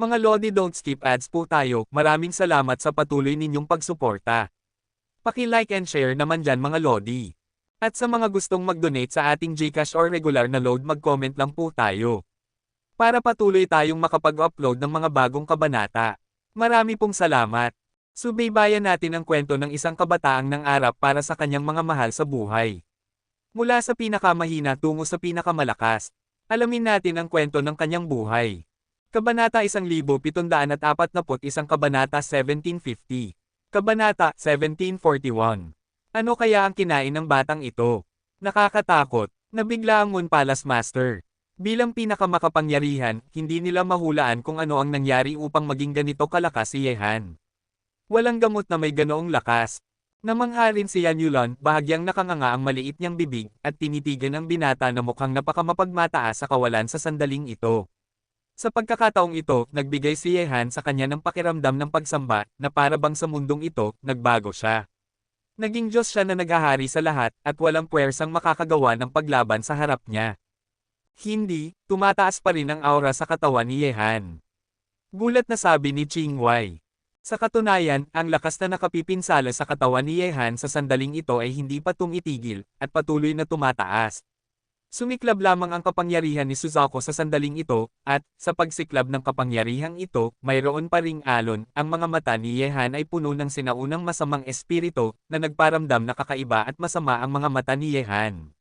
Mga Lodi, don't skip ads po tayo. Maraming salamat sa patuloy ninyong pagsuporta. Paki-like and share naman dyan mga Lodi. At sa mga gustong mag-donate sa ating GCash or regular na load, mag-comment lang po tayo. Para patuloy tayong makapag-upload ng mga bagong kabanata. Marami pong salamat. Subaybayan natin ang kwento ng isang kabataang nangarap para sa kanyang mga mahal sa buhay. Mula sa pinakamahina tungo sa pinakamalakas. Alamin natin ang kwento ng kanyang buhay. Kabanata 1741, Kabanata 1750. Kabanata 1741. Ano kaya ang kinain ng batang ito? Nakakatakot. Nabigla ang Moon Palace Master. Bilang pinakamakapangyarihan, hindi nila mahulaan kung ano ang nangyari upang maging ganito kalakas si Yehan. Walang gamot na may ganoong lakas. Namangha rin si Yan Yulan, bahagyang nakanganga ang maliit niyang bibig, at tinitigan ang binata na mukhang napakamapagmataas sa kawalan sa sandaling ito. Sa pagkakataong ito, nagbigay si Yehan sa kanya ng pakiramdam ng pagsamba, na para bang sa mundong ito, nagbago siya. Naging Diyos siya na naghahari sa lahat, at walang puwersang makakagawa ng paglaban sa harap niya. Hindi, tumataas pa rin ang aura sa katawan ni Yehan. Gulat na sabi ni Ching Wei. Sa katunayan, ang lakas na nakapipinsala sa katawan ni Yehan sa sandaling ito ay hindi pa tumitigil, at patuloy na tumataas. Sumiklab lamang ang kapangyarihan ni Suzaku sa sandaling ito, at, sa pagsiklab ng kapangyarihang ito, mayroon pa ring alon, ang mga mata ni Yehan ay puno ng sinaunang masamang espiritu, na nagparamdam na kakaiba at masama ang mga mata ni Yehan.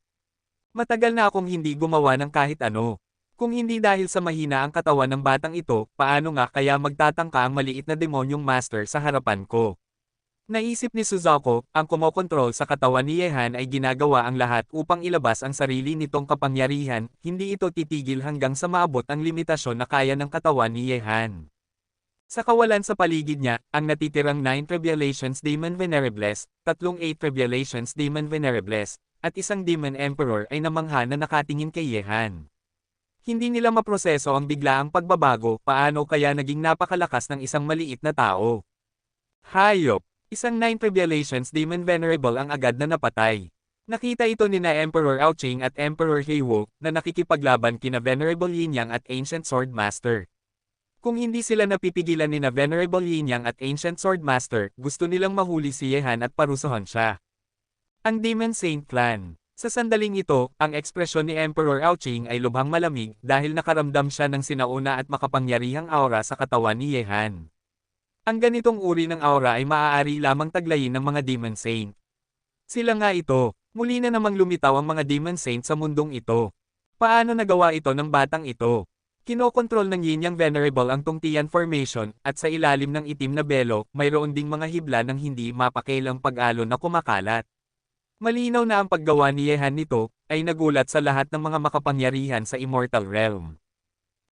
Matagal na akong hindi gumawa ng kahit ano. Kung hindi dahil sa mahina ang katawan ng batang ito, paano nga kaya magtatangka ang maliit na demonyong master sa harapan ko? Naisip ni Suzaku, ang kumokontrol sa katawan ni Yehan ay ginagawa ang lahat upang ilabas ang sarili nitong kapangyarihan, hindi ito titigil hanggang sa maabot ang limitasyon na kaya ng katawan ni Yehan. Sa kawalan sa paligid niya, ang natitirang 9 Revelations Demon Venerables, 8 Revelations Demon Venerables, at isang Demon Emperor ay namangha na nakatingin kay Yehan. Hindi nila maproseso ang biglaang pagbabago, paano kaya naging napakalakas ng isang maliit na tao. Hayop! Isang 9 Revelations Demon Venerable ang agad na napatay. Nakita ito ni na Emperor Aoching at Emperor Heiwo, na nakikipaglaban kina Venerable Yin Yang at Ancient Sword Master. Kung hindi sila napipigilan ni na Venerable Yin Yang at Ancient Sword Master, gusto nilang mahuli si Yehan at parusahan siya. Ang Demon Saint Clan. Sa sandaling ito, ang ekspresyon ni Emperor Aoching ay lubhang malamig dahil nakaramdam siya ng sinauna at makapangyarihang aura sa katawan ni Yehan. Ang ganitong uri ng aura ay maaari lamang taglayin ng mga Demon Saint. Sila nga ito, muli na namang lumitaw ang mga Demon Saint sa mundong ito. Paano nagawa ito ng batang ito? Kinokontrol ng Yin Yang Venerable ang Tungtian Formation, at sa ilalim ng itim na belo, mayroon ding mga hibla ng hindi mapakilang pag-alon na kumakalat. Malinaw na ang paggawa ni Yehan nito, ay nagulat sa lahat ng mga makapangyarihan sa Immortal Realm.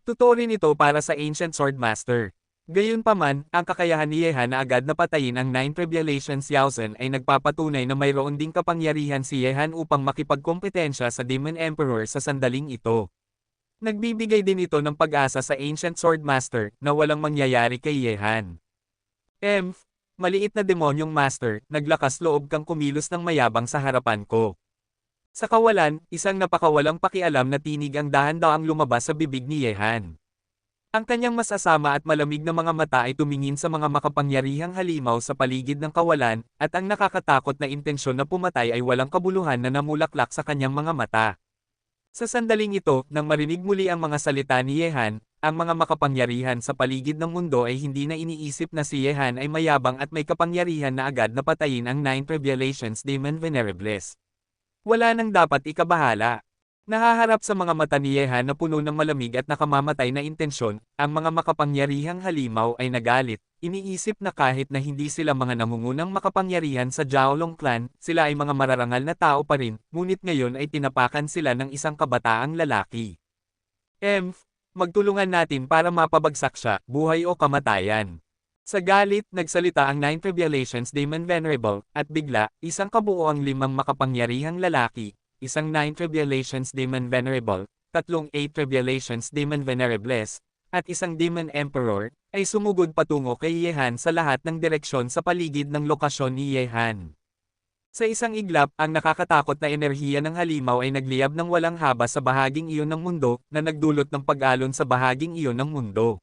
Totoo rin ito para sa Ancient Sword Master. Gayunpaman, ang kakayahan ni Yehan na agad na patayin ang 9 Revelations Yaozen ay nagpapatunay na mayroon ding kapangyarihan si Yehan upang makipagkompetensya sa Demon Emperor sa sandaling ito. Nagbibigay din ito ng pag-asa sa Ancient Sword Master na walang mangyayari kay Yehan. Maliit na demonyong master, naglakas loob kang kumilos ng mayabang sa harapan ko. Sa kawalan, isang napakawalang pakialam na tinig ang dahan-daang lumabas sa bibig ni Yehan. Ang kanyang masasama at malamig na mga mata ay tumingin sa mga makapangyarihang halimaw sa paligid ng kawalan, at ang nakakatakot na intensyon na pumatay ay walang kabuluhan na namulaklak sa kanyang mga mata. Sa sandaling ito, nang marinig muli ang mga salita ni Yehan, ang mga makapangyarihan sa paligid ng mundo ay hindi na iniisip na si Yehan ay mayabang at may kapangyarihan na agad na patayin ang 9 Revelations Demon Venerables. Wala nang dapat ikabahala. Nahaharap sa mga mata ni Yehan na puno ng malamig at nakamamatay na intensyon, ang mga makapangyarihang halimaw ay nagalit, iniisip na kahit na hindi sila mga nangungunang makapangyarihan sa Jiaolong Clan, sila ay mga mararangal na tao pa rin, ngunit ngayon ay tinapakan sila ng isang kabataang lalaki. Magtulungan natin para mapabagsak siya, buhay o kamatayan. Sa galit, nagsalita ang 9 Revelations Demon Venerable, at bigla, isang kabuoang 5 makapangyarihang lalaki, isang 9 Revelations Demon Venerable, 3 8 Revelations Demon Venerables, at isang Demon Emperor, ay sumugod patungo kay Yehan sa lahat ng direksyon sa paligid ng lokasyon ni Yehan. Sa isang iglap, ang nakakatakot na enerhiya ng halimaw ay nagliyab ng walang haba sa bahaging iyon ng mundo, na nagdulot ng pag-alon sa bahaging iyon ng mundo.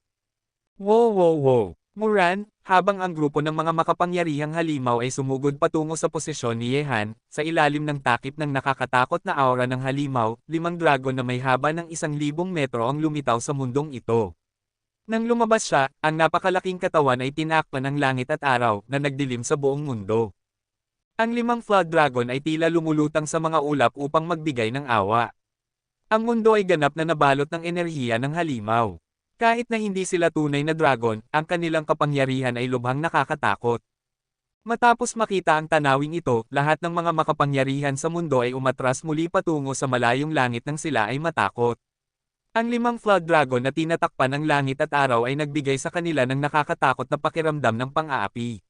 Wow wow wow! Muran, habang ang grupo ng mga makapangyarihang halimaw ay sumugod patungo sa posisyon ni Yehan, sa ilalim ng takip ng nakakatakot na aura ng halimaw, 5 dragon na may haba ng 1,000 metro ang lumitaw sa mundong ito. Nang lumabas siya, ang napakalaking katawan ay tinakpan ng langit at araw na nagdilim sa buong mundo. Ang 5 flood dragon ay tila lumulutang sa mga ulap upang magbigay ng awa. Ang mundo ay ganap na nabalot ng enerhiya ng halimaw. Kahit na hindi sila tunay na dragon, ang kanilang kapangyarihan ay lubhang nakakatakot. Matapos makita ang tanawing ito, lahat ng mga makapangyarihan sa mundo ay umatras muli patungo sa malayong langit nang sila ay matakot. Ang 5 flood dragon na tinatakpan ng langit at araw ay nagbigay sa kanila ng nakakatakot na pakiramdam ng pang-aapi.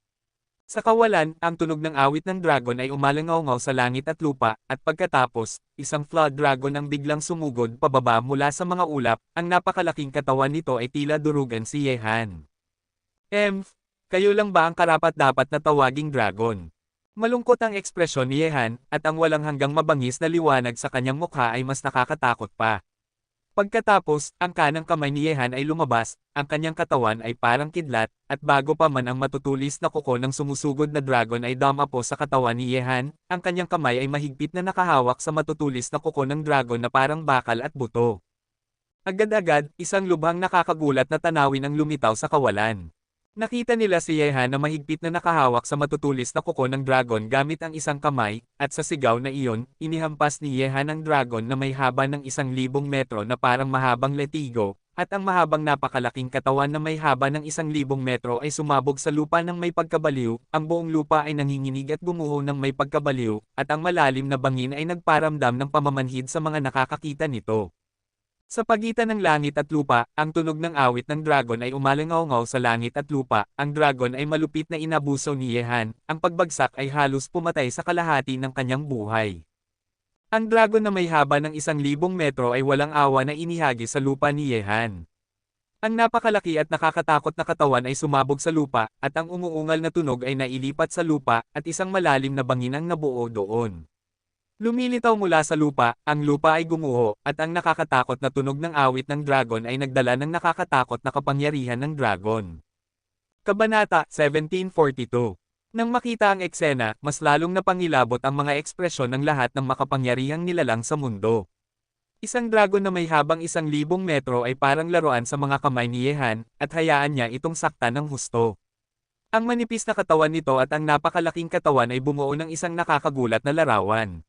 Sa kawalan, ang tunog ng awit ng dragon ay umalangaw sa langit at lupa, at pagkatapos, isang flood dragon ang biglang sumugod pababa mula sa mga ulap, ang napakalaking katawan nito ay tila durugan si Yehan. Kayo lang ba ang karapat-dapat na tawaging dragon? Malungkot ang ekspresyon ni Yehan, at ang walang hanggang mabangis na liwanag sa kanyang mukha ay mas nakakatakot pa. Pagkatapos, ang kanang kamay ni Yehan ay lumabas, ang kanyang katawan ay parang kidlat, at bago pa man ang matutulis na kuko ng sumusugod na dragon ay dumapo sa katawan ni Yehan, ang kanyang kamay ay mahigpit na nakahawak sa matutulis na kuko ng dragon na parang bakal at buto. Agad-agad, isang lubhang nakakagulat na tanawin ang lumitaw sa kawalan. Nakita nila si Yehan na mahigpit na nakahawak sa matutulis na kuko ng dragon gamit ang isang kamay, at sa sigaw na iyon, inihampas ni Yehan ang dragon na may haba ng 1,000 metro na parang mahabang letigo, at ang mahabang napakalaking katawan na may haba ng 1,000 metro ay sumabog sa lupa ng may pagkabaliw, ang buong lupa ay nanginginig at gumuho ng may pagkabaliw, at ang malalim na bangin ay nagparamdam ng pamamanhid sa mga nakakakita nito. Sa pagitan ng langit at lupa, ang tunog ng awit ng dragon ay umalangaw sa langit at lupa. Ang dragon ay malupit na inabuso ni Yehan, ang pagbagsak ay halos pumatay sa kalahati ng kanyang buhay. Ang dragon na may haba ng 1,000 metro ay walang awa na inihagi sa lupa ni Yehan. Ang napakalaki at nakakatakot na katawan ay sumabog sa lupa, at ang umuungal na tunog ay nailipat sa lupa, at isang malalim na bangin ang nabuo doon. Lumilitaw mula sa lupa, ang lupa ay gumuho, at ang nakakatakot na tunog ng awit ng dragon ay nagdala ng nakakatakot na kapangyarihan ng dragon. Kabanata 1742. Nang makita ang eksena, mas lalong napangilabot ang mga ekspresyon ng lahat ng makapangyarihang nilalang sa mundo. Isang dragon na may habang 1,000 metro ay parang laruan sa mga kamay ni Yehan, at hayaan niya itong saktan ng husto. Ang manipis na katawan nito at ang napakalaking katawan ay bumuo ng isang nakakagulat na larawan.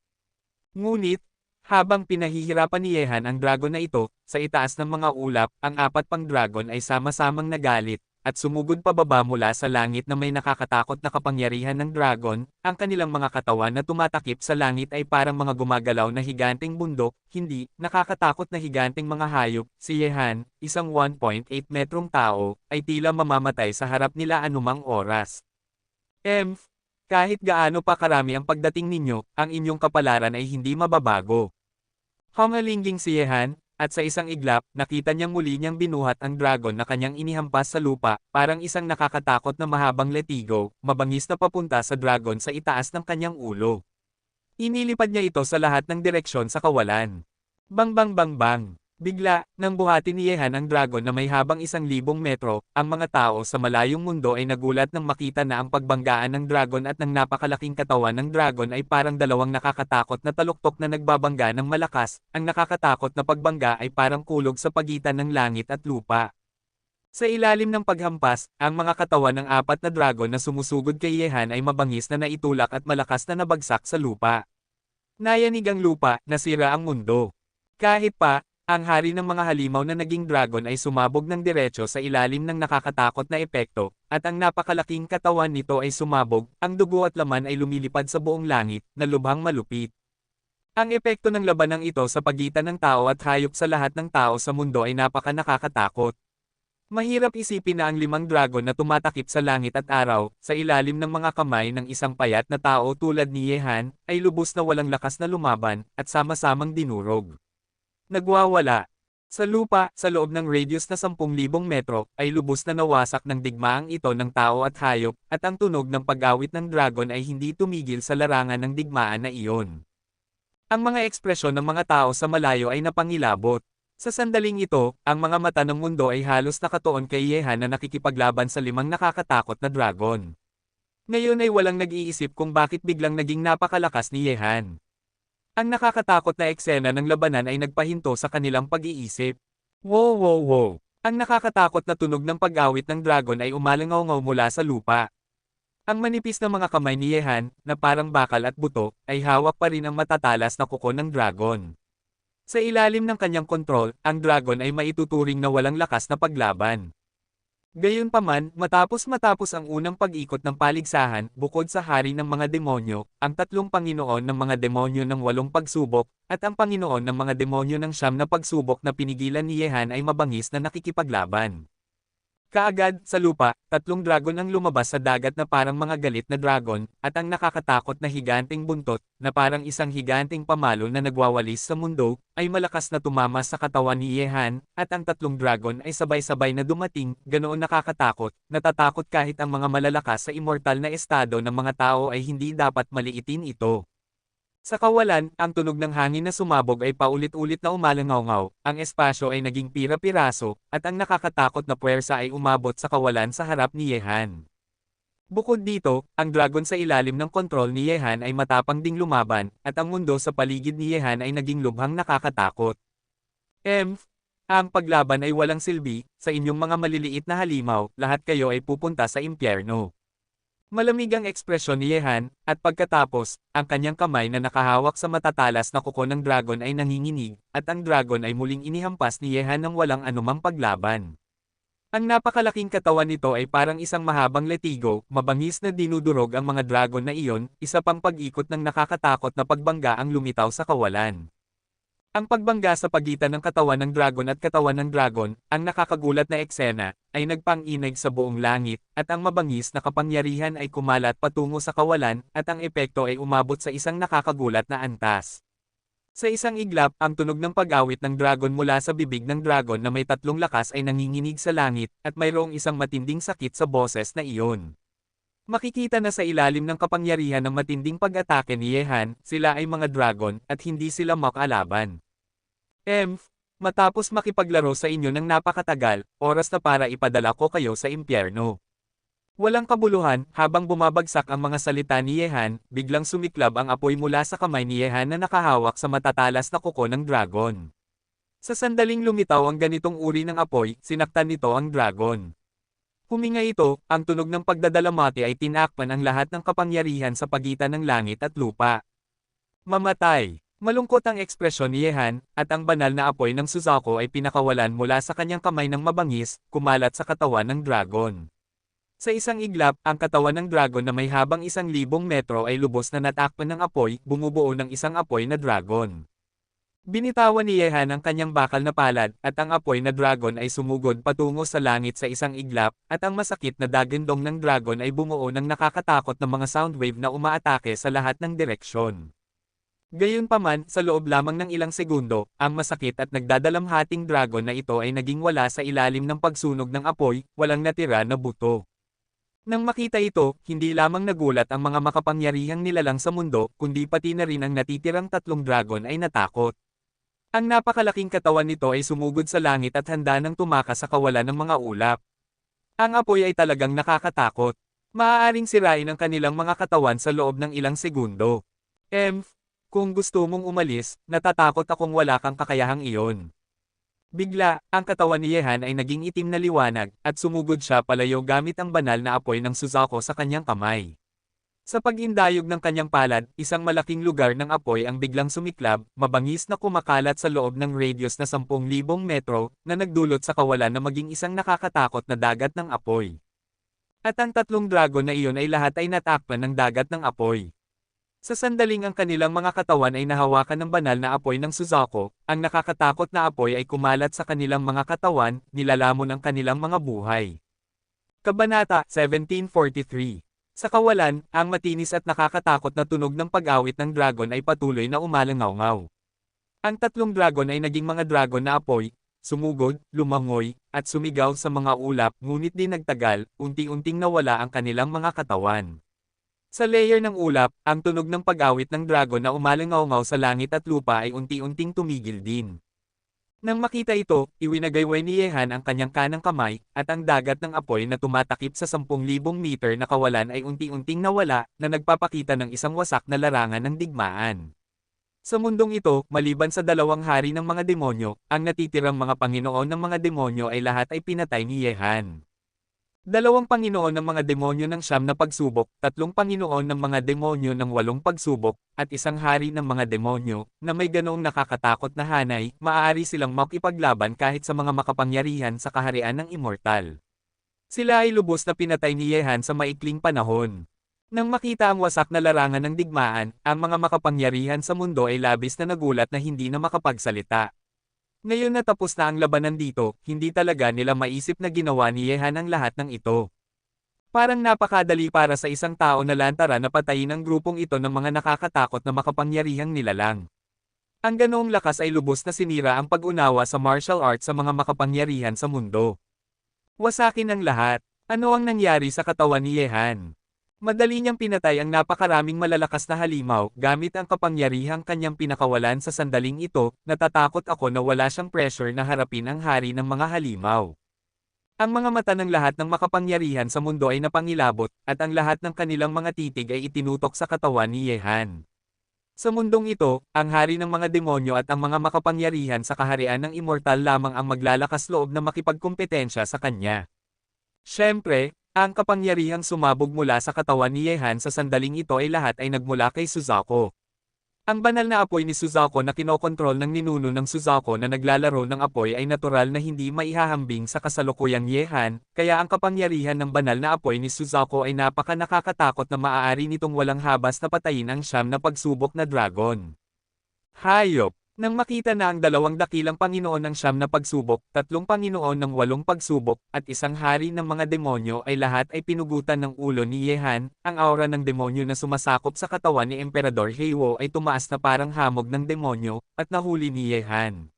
Ngunit, habang pinahihirapan ni Yehan ang dragon na ito, sa itaas ng mga ulap, ang 4 pang dragon ay sama-samang nagalit, at sumugod pababa mula sa langit na may nakakatakot na kapangyarihan ng dragon, ang kanilang mga katawan na tumatakip sa langit ay parang mga gumagalaw na higanteng bundok, hindi, nakakatakot na higanteng mga hayop. Si Yehan, isang 1.8 metrong tao, ay tila mamamatay sa harap nila anumang oras. Kahit gaano pa karami ang pagdating ninyo, ang inyong kapalaran ay hindi mababago. Humalingging si Yehan, at sa isang iglap, nakita niyang muli niyang binuhat ang dragon na kanyang inihampas sa lupa, parang isang nakakatakot na mahabang letigo, mabangis na papunta sa dragon sa itaas ng kanyang ulo. Inilipad niya ito sa lahat ng direksyon sa kawalan. Bang bang bang bang! Bigla, nang buhatin ni Yehan ang dragon na may habang 1,000 metro, ang mga tao sa malayong mundo ay nagulat nang makita na ang pagbanggaan ng dragon at ng napakalaking katawan ng dragon ay parang dalawang nakakatakot na taluktok na nagbabangga ng malakas. Ang nakakatakot na pagbangga ay parang kulog sa pagitan ng langit at lupa. Sa ilalim ng paghampas, ang mga katawan ng 4 na dragon na sumusugod kay Yehan ay mabangis na naitulak at malakas na nabagsak sa lupa. Nayanig ang lupa, nasira ang mundo. Kahit pa, ang hari ng mga halimaw na naging dragon ay sumabog ng diretso sa ilalim ng nakakatakot na epekto, at ang napakalaking katawan nito ay sumabog, ang dugo at laman ay lumilipad sa buong langit, na lubhang malupit. Ang epekto ng labanang ito sa pagitan ng tao at hayop sa lahat ng tao sa mundo ay napaka-nakakatakot. Mahirap isipin na ang 5 dragon na tumatakip sa langit at araw, sa ilalim ng mga kamay ng isang payat na tao tulad ni Yehan, ay lubos na walang lakas na lumaban, at sama-samang dinurog. Nagwawala. Sa lupa, sa loob ng radius na 10,000 metro, ay lubos na nawasak ng digmaang ito ng tao at hayop, at ang tunog ng pag-awit ng dragon ay hindi tumigil sa larangan ng digmaan na iyon. Ang mga ekspresyon ng mga tao sa malayo ay napangilabot. Sa sandaling ito, ang mga mata ng mundo ay halos nakatuon kay Yehan na nakikipaglaban sa 5 nakakatakot na dragon. Ngayon ay walang nag-iisip kung bakit biglang naging napakalakas ni Yehan. Ang nakakatakot na eksena ng labanan ay nagpahinto sa kanilang pag-iisip. Wow wow wow! Ang nakakatakot na tunog ng pag-awit ng dragon ay umalangaw-ngaw mula sa lupa. Ang manipis na mga kamay ni Yehan, na parang bakal at buto, ay hawak pa rin ang matatalas na kuko ng dragon. Sa ilalim ng kanyang kontrol, ang dragon ay maituturing na walang lakas na paglaban. Gayunpaman, matapos ang unang pag-ikot ng paligsahan, bukod sa hari ng mga demonyo, ang 3 Panginoon ng mga demonyo ng 8 pagsubok, at ang Panginoon ng mga demonyo ng 9 na pagsubok na pinigilan ni Yehan ay mabangis na nakikipaglaban. Kaagad, sa lupa, 3 dragon ang lumabas sa dagat na parang mga galit na dragon, at ang nakakatakot na higanteng buntot, na parang isang higanteng pamalo na nagwawalis sa mundo, ay malakas na tumama sa katawan ni Yehan, at ang 3 dragon ay sabay-sabay na dumating, ganoon nakakatakot, natatakot kahit ang mga malalakas sa immortal na estado ng mga tao ay hindi dapat maliitin ito. Sa kawalan, ang tunog ng hangin na sumabog ay paulit-ulit na umalangaw-ngaw, ang espasyo ay naging pira-piraso, at ang nakakatakot na puwersa ay umabot sa kawalan sa harap ni Yehan. Bukod dito, ang dragon sa ilalim ng kontrol ni Yehan ay matapang ding lumaban, at ang mundo sa paligid ni Yehan ay naging lubhang nakakatakot. Ang paglaban ay walang silbi, sa inyong mga maliliit na halimaw, lahat kayo ay pupunta sa impyerno. Malamig ang ekspresyon ni Yehan, at pagkatapos, ang kanyang kamay na nakahawak sa matatalas na kuko ng dragon ay nanginginig, at ang dragon ay muling inihampas ni Yehan ng walang anumang paglaban. Ang napakalaking katawan nito ay parang isang mahabang letigo, mabangis na dinudurog ang mga dragon na iyon, isa pang pag-ikot ng nakakatakot na pagbangga ang lumitaw sa kawalan. Ang pagbangga sa pagitan ng katawan ng dragon at katawan ng dragon, ang nakakagulat na eksena, ay nagpang-inag sa buong langit, at ang mabangis na kapangyarihan ay kumalat patungo sa kawalan, at ang epekto ay umabot sa isang nakakagulat na antas. Sa isang iglap, ang tunog ng pag-awit ng dragon mula sa bibig ng dragon na may 3 lakas ay nanginginig sa langit, at mayroong isang matinding sakit sa boses na iyon. Makikita na sa ilalim ng kapangyarihan ng matinding pag-atake ni Yehan, sila ay mga dragon, at hindi sila makalaban. Matapos makipaglaro sa inyo ng napakatagal, oras na para ipadala ko kayo sa impyerno. Walang kabuluhan, habang bumabagsak ang mga salita ni Yehan, biglang sumiklab ang apoy mula sa kamay ni Yehan na nakahawak sa matatalas na kuko ng dragon. Sa sandaling lumitaw ang ganitong uri ng apoy, sinaktan nito ang dragon. Huminga ito, ang tunog ng pagdadalamati ay tinakpan ang lahat ng kapangyarihan sa pagitan ng langit at lupa. Mamatay. Malungkot ang ekspresyon ni Yehan, at ang banal na apoy ng Suzaku ay pinakawalan mula sa kanyang kamay ng mabangis, kumalat sa katawan ng dragon. Sa isang iglap, ang katawan ng dragon na may habang 1,000 metro ay lubos na natakpan ng apoy, bumubuo ng isang apoy na dragon. Binitawan ni Yehan ang kanyang bakal na palad, at ang apoy na dragon ay sumugod patungo sa langit sa isang iglap, at ang masakit na dagandong ng dragon ay bumuo ng nakakatakot na mga soundwave na umaatake sa lahat ng direksyon. Gayunpaman, sa loob lamang ng ilang segundo, ang masakit at nagdadalamhating dragon na ito ay naging wala sa ilalim ng pagsunog ng apoy, walang natira na buto. Nang makita ito, hindi lamang nagulat ang mga makapangyarihang nilalang sa mundo, kundi pati na rin ang natitirang 3 dragon ay natakot. Ang napakalaking katawan nito ay sumugod sa langit at handa nang tumakas sa kawalan ng mga ulap. Ang apoy ay talagang nakakatakot. Maaaring sirain ang kanilang mga katawan sa loob ng ilang segundo. Kung gusto mong umalis, natatakot akong wala kang kakayahang iyon. Bigla, ang katawan ni Yehan ay naging itim na liwanag, at sumugod siya palayo gamit ang banal na apoy ng Suzaku sa kanyang kamay. Sa pag-indayog ng kanyang palad, isang malaking lugar ng apoy ang biglang sumiklab, mabangis na kumakalat sa loob ng radius na 10,000 metro, na nagdulot sa kawalan na maging isang nakakatakot na dagat ng apoy. At ang 3 dragon na iyon ay lahat ay natakpan ng dagat ng apoy. Sa sandaling ang kanilang mga katawan ay nahawakan ng banal na apoy ng Suzaku, ang nakakatakot na apoy ay kumalat sa kanilang mga katawan, nilalamon ang kanilang mga buhay. Kabanata 1743. Sa kawalan, ang matinis at nakakatakot na tunog ng pag-awit ng dragon ay patuloy na umalangaw-ngaw. Ang 3 dragon ay naging mga dragon na apoy, sumugod, lumangoy, at sumigaw sa mga ulap, ngunit di nagtagal, unti-unting nawala ang kanilang mga katawan. Sa layer ng ulap, ang tunog ng pag-awit ng dragon na umalangaw-ngaw sa langit at lupa ay unti-unting tumigil din. Nang makita ito, iwinagayway ni Yehan ang kanyang kanang kamay, at ang dagat ng apoy na tumatakip sa 10,000 meter na kawalan ay unti-unting nawala, na nagpapakita ng isang wasak na larangan ng digmaan. Sa mundong ito, maliban sa dalawang hari ng mga demonyo, ang natitirang mga panginoon ng mga demonyo ay lahat ay pinatay ni Yehan. Dalawang panginoon ng mga demonyo ng 9 na pagsubok, 3 panginoon ng mga demonyo ng 8 pagsubok, at isang hari ng mga demonyo, na may ganoong nakakatakot na hanay, maaari silang makipaglaban kahit sa mga makapangyarihan sa kaharian ng immortal. Sila ay lubos na pinatay ni Yehan sa maikling panahon. Nang makita ang wasak na larangan ng digmaan, ang mga makapangyarihan sa mundo ay labis na nagulat na hindi na makapagsalita. Ngayon na tapos na ang labanan dito, hindi talaga nila maisip na ginawa ni Yehan ang lahat ng ito. Parang napakadali para sa isang tao na lantara na patayin ang grupong ito ng mga nakakatakot na makapangyarihang nilalang. Ang ganoong lakas ay lubos na sinira ang pag-unawa sa martial arts sa mga makapangyarihan sa mundo. Wasakin ang lahat. Ano ang nangyari sa katawan ni Yehan? Madali niyang pinatay ang napakaraming malalakas na halimaw gamit ang kapangyarihang kanyang pinakawalan sa sandaling ito. Natatakot ako na wala siyang pressure na harapin ang hari ng mga halimaw. Ang mga mata ng lahat ng makapangyarihan sa mundo ay napangilabot, at ang lahat ng kanilang mga titig ay itinutok sa katawan ni Yehan. Sa mundong ito, ang hari ng mga demonyo at ang mga makapangyarihan sa kaharian ng immortal lamang ang maglalakas loob na makipagkumpetensya sa kanya. Siyempre, ang kapangyarihang sumabog mula sa katawan ni Yehan sa sandaling ito ay lahat ay nagmula kay Suzaku. Ang banal na apoy ni Suzaku na kinokontrol ng ninuno ng Suzaku na naglalaro ng apoy ay natural na hindi maihahambing sa kasalukuyang Yehan, kaya ang kapangyarihan ng banal na apoy ni Suzaku ay napaka nakakatakot na maaari nitong walang habas na patayin ang 9 na pagsubok na dragon. Hayop! Nang makita na ang 2 dakilang panginoon ng 9 na pagsubok, 3 panginoon ng 8 pagsubok, at isang hari ng mga demonyo ay lahat ay pinugutan ng ulo ni Yehan, ang aura ng demonyo na sumasakop sa katawan ni Emperador Heiwo ay tumaas na parang hamog ng demonyo, at nahuli ni Yehan.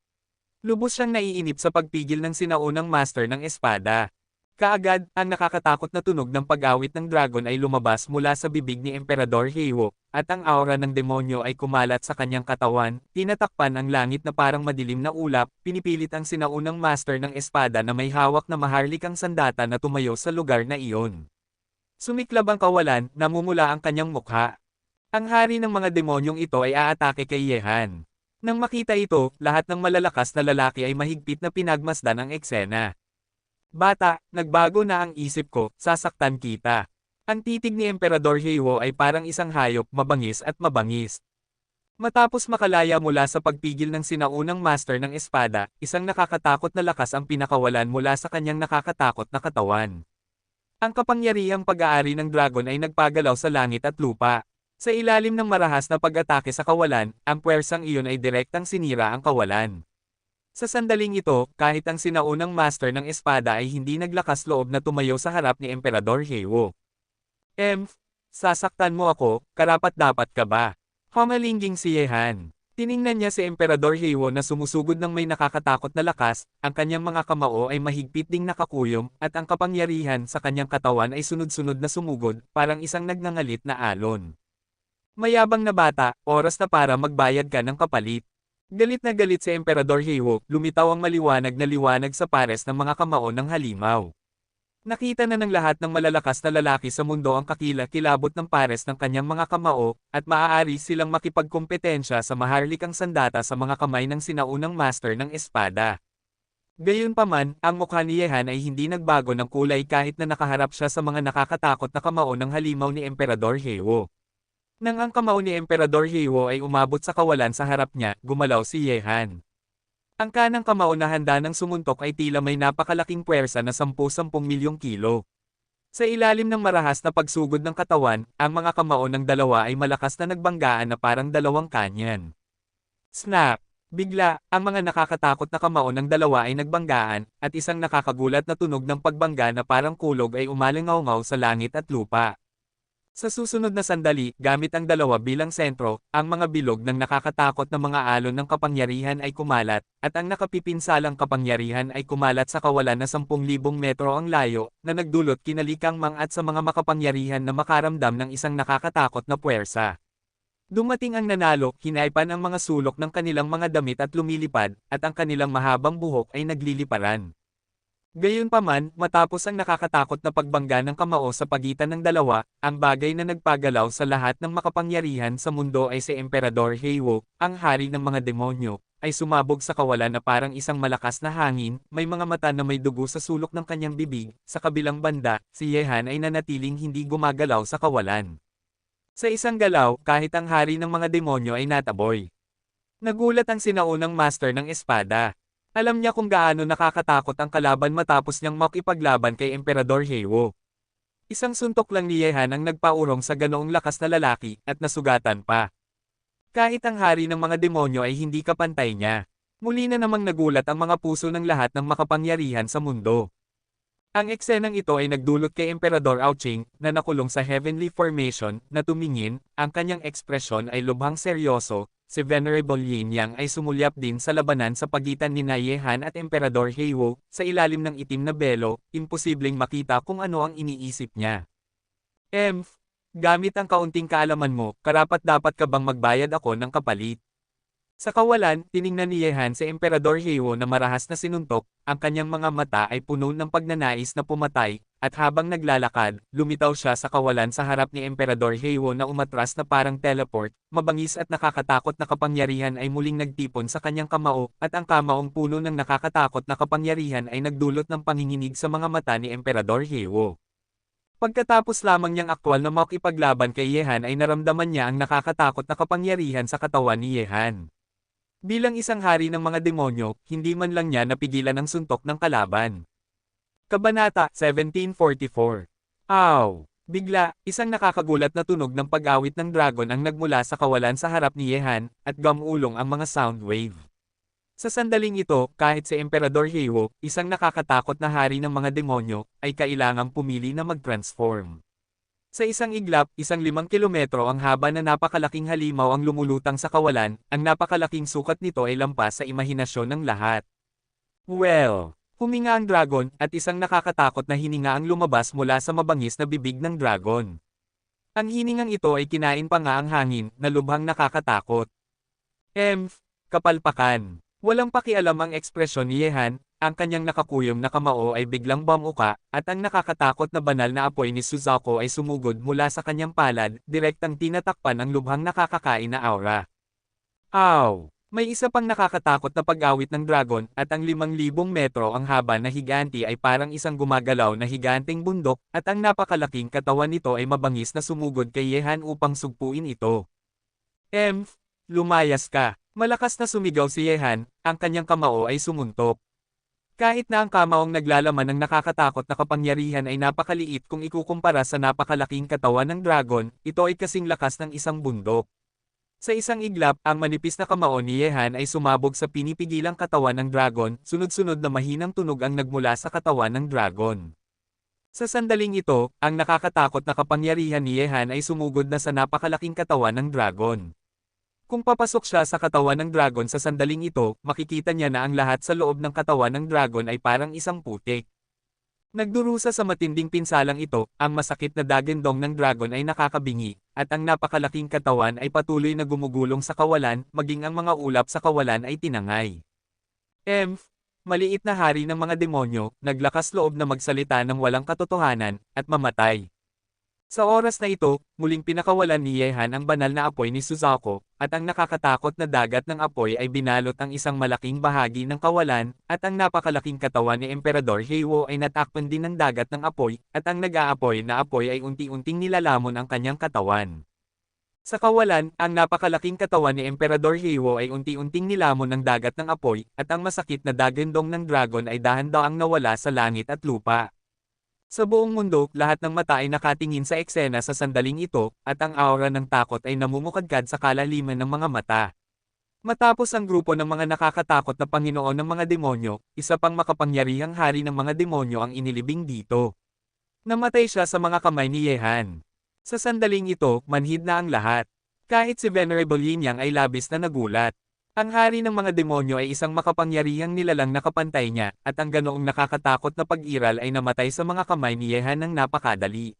Lubos siyang naiinip sa pagpigil ng sinaunang master ng espada. Kaagad, ang nakakatakot na tunog ng pag-awit ng dragon ay lumabas mula sa bibig ni Emperador Heiwo, at ang aura ng demonyo ay kumalat sa kanyang katawan, tinatakpan ang langit na parang madilim na ulap, pinipilit ang sinaunang master ng espada na may hawak na maharlikang sandata na tumayo sa lugar na iyon. Sumiklab ang kawalan, namumula ang kanyang mukha. Ang hari ng mga demonyong ito ay aatake kay Yehan. Nang makita ito, lahat ng malalakas na lalaki ay mahigpit na pinagmasdan ang eksena. Bata, nagbago na ang isip ko, sasaktan kita. Ang titig ni Emperador Heiwo ay parang isang hayop, mabangis at mabangis. Matapos makalaya mula sa pagpigil ng sinaunang master ng espada, isang nakakatakot na lakas ang pinakawalan mula sa kanyang nakakatakot na katawan. Ang kapangyarihang pag-aari ng dragon ay nagpagalaw sa langit at lupa. Sa ilalim ng marahas na pag-atake sa kawalan, ang puwersang iyon ay direktang sinira ang kawalan. Sa sandaling ito, kahit ang sinaunang master ng espada ay hindi naglakas loob na tumayo sa harap ni Emperador Heiwo. Sasaktan mo ako, karapat-dapat ka ba? Humalingging si Yehan. Tiningnan niya si Emperador Heiwo na sumusugod ng may nakakatakot na lakas, ang kanyang mga kamao ay mahigpit ding nakakuyom, at ang kapangyarihan sa kanyang katawan ay sunod-sunod na sumugod, parang isang nagngangalit na alon. Mayabang na bata, oras na para magbayad ka ng kapalit. Galit na galit si Emperador Heiwo, lumitaw ang maliwanag na liwanag sa pares ng mga kamao ng halimaw. Nakita na ng lahat ng malalakas na lalaki sa mundo ang kakila-kilabot ng pares ng kanyang mga kamao, at maaari silang makipagkumpetensya sa maharlikang sandata sa mga kamay ng sinaunang master ng espada. Gayunpaman, ang mukha ni Yehan ay hindi nagbago ng kulay kahit na nakaharap siya sa mga nakakatakot na kamao ng halimaw ni Emperador Heiwo. Nang ang kamao ni Emperador Heiwo ay umabot sa kawalan sa harap niya, gumalaw si Yehan. Ang kanang kamao na handa ng sumuntok ay tila may napakalaking puwersa na 10 milyong kilo. Sa ilalim ng marahas na pagsugod ng katawan, ang mga kamao ng dalawa ay malakas na nagbanggaan na parang dalawang kanyan. Snap! Bigla, ang mga nakakatakot na kamao ng dalawa ay nagbanggaan, at isang nakakagulat na tunog ng pagbangga na parang kulog ay umalingaw-ngaw sa langit at lupa. Sa susunod na sandali, gamit ang dalawa bilang sentro, ang mga bilog ng nakakatakot na mga alon ng kapangyarihan ay kumalat, at ang nakapipinsalang kapangyarihan ay kumalat sa kawalan na 10,000 metro ang layo, na nagdulot kinalikang mangat sa mga makapangyarihan na makaramdam ng isang nakakatakot na puwersa. Dumating ang nanalo, hinaipan ang mga sulok ng kanilang mga damit at lumilipad, at ang kanilang mahabang buhok ay nagliliparan. Gayunpaman, matapos ang nakakatakot na pagbangga ng kamao sa pagitan ng dalawa, ang bagay na nagpagalaw sa lahat ng makapangyarihan sa mundo ay si Emperador Heiwo, ang hari ng mga demonyo, ay sumabog sa kawalan na parang isang malakas na hangin, may mga mata na may dugo sa sulok ng kanyang bibig, sa kabilang banda, si Yehan ay nanatiling hindi gumagalaw sa kawalan. Sa isang galaw, kahit ang hari ng mga demonyo ay nataboy. Nagulat ang sinaunang master ng espada. Alam niya kung gaano nakakatakot ang kalaban matapos niyang makipaglaban kay Emperador Heiwo. Isang suntok lang ni Yehan ang nagpaurong sa ganoong lakas na lalaki, at nasugatan pa. Kahit ang hari ng mga demonyo ay hindi kapantay niya. Muli na namang nagulat ang mga puso ng lahat ng makapangyarihan sa mundo. Ang eksenang ito ay nagdulot kay Emperador Aoching, na nakulong sa Heavenly Formation, na tumingin, ang kanyang ekspresyon ay lubhang seryoso. Si Venerable Yin Yang ay sumulyap din sa labanan sa pagitan ni Yehan at Emperador Heiwo, sa ilalim ng itim na belo, imposibleng makita kung ano ang iniisip niya. Gamit ang kaunting kaalaman mo, karapat-dapat ka bang magbayad ako ng kapalit? Sa kawalan, tiningnan ni Yehan si Emperador Heiwo na marahas na sinuntok, ang kanyang mga mata ay puno ng pagnanais na pumatay, at habang naglalakad, lumitaw siya sa kawalan sa harap ni Emperador Heiwo na umatras na parang teleport, mabangis at nakakatakot na kapangyarihan ay muling nagtipon sa kanyang kamao, at ang kamaong puno ng nakakatakot na kapangyarihan ay nagdulot ng panginginig sa mga mata ni Emperador Heiwo. Pagkatapos lamang niyang aktwal na makipaglaban kay Yehan ay naramdaman niya ang nakakatakot na kapangyarihan sa katawan ni Yehan. Bilang isang hari ng mga demonyo, hindi man lang niya napigilan ang suntok ng kalaban. Kabanata 1744. Aw! Bigla, isang nakakagulat na tunog ng pag-awit ng dragon ang nagmula sa kawalan sa harap ni Yehan, at gumulong ang mga sound wave. Sa sandaling ito, kahit si Emperador Heiwo, isang nakakatakot na hari ng mga demonyo, ay kailangang pumili na mag-transform. Sa isang iglap, 5 kilometro ang haba na napakalaking halimaw ang lumulutang sa kawalan, ang napakalaking sukat nito ay lampas sa imahinasyon ng lahat. Well, huminga ang dragon, at isang nakakatakot na hininga ang lumabas mula sa mabangis na bibig ng dragon. Ang hiningang ito ay kinain pa nga ang hangin, na lubhang nakakatakot. Kapalpakan. Walang pakialam ang ekspresyon ni Yehan, ang kanyang nakakuyom na kamao ay biglang bumuka, at ang nakakatakot na banal na apoy ni Suzaku ay sumugod mula sa kanyang palad, direktang tinatakpan ang lubhang nakakakain na aura. Aw! May isa pang nakakatakot na pag-awit ng dragon, at ang 5,000 metro ang haba na higanti ay parang isang gumagalaw na higanteng bundok, at ang napakalaking katawan nito ay mabangis na sumugod kay Yehan upang sugpuin ito. Lumayas ka! Malakas na sumigaw si Yehan, ang kanyang kamao ay sumuntok. Kahit na ang kamaong naglalaman ng nakakatakot na kapangyarihan ay napakaliit kung ikukumpara sa napakalaking katawan ng dragon, ito ay kasing lakas ng isang bundok. Sa isang iglap, ang manipis na kamao ni Yehan ay sumabog sa pinipigilang katawan ng dragon, sunod-sunod na mahinang tunog ang nagmula sa katawan ng dragon. Sa sandaling ito, ang nakakatakot na kapangyarihan ni Yehan ay sumugod na sa napakalaking katawan ng dragon. Kung papasok siya sa katawan ng dragon sa sandaling ito, makikita niya na ang lahat sa loob ng katawan ng dragon ay parang isang putik. Nagdurusa sa matinding pinsalang ito, ang masakit na dagendong ng dragon ay nakakabingi, at ang napakalaking katawan ay patuloy na gumugulong sa kawalan, maging ang mga ulap sa kawalan ay tinangay. Maliit na hari ng mga demonyo, naglakas loob na magsalita ng walang katotohanan, at mamatay. Sa oras na ito, muling pinakawalan ni Yehan ang banal na apoy ni Suzaku, at ang nakakatakot na dagat ng apoy ay binalot ang isang malaking bahagi ng kawalan, at ang napakalaking katawan ni Emperador Heiwo ay natakpan din ng dagat ng apoy, at ang nag-aapoy na apoy ay unti-unting nilalamon ang kanyang katawan. Sa kawalan, ang napakalaking katawan ni Emperador Heiwo ay unti-unting nilamon ng dagat ng apoy, at ang masakit na dagendong ng dragon ay dahan-daang nawala sa langit at lupa. Sa buong mundo, lahat ng mata ay nakatingin sa eksena sa sandaling ito, at ang aura ng takot ay namumukadkad sa kalaliman ng mga mata. Matapos ang grupo ng mga nakakatakot na Panginoon ng mga demonyo, isa pang makapangyarihang hari ng mga demonyo ang inilibing dito. Namatay siya sa mga kamay ni Yehan. Sa sandaling ito, manhid na ang lahat. Kahit si Venerable Yin Yang ay labis na nagulat. Ang hari ng mga demonyo ay isang makapangyarihang nilalang na kapantay niya, at ang ganoong nakakatakot na pag-iral ay namatay sa mga kamay ni Yehan ng napakadali.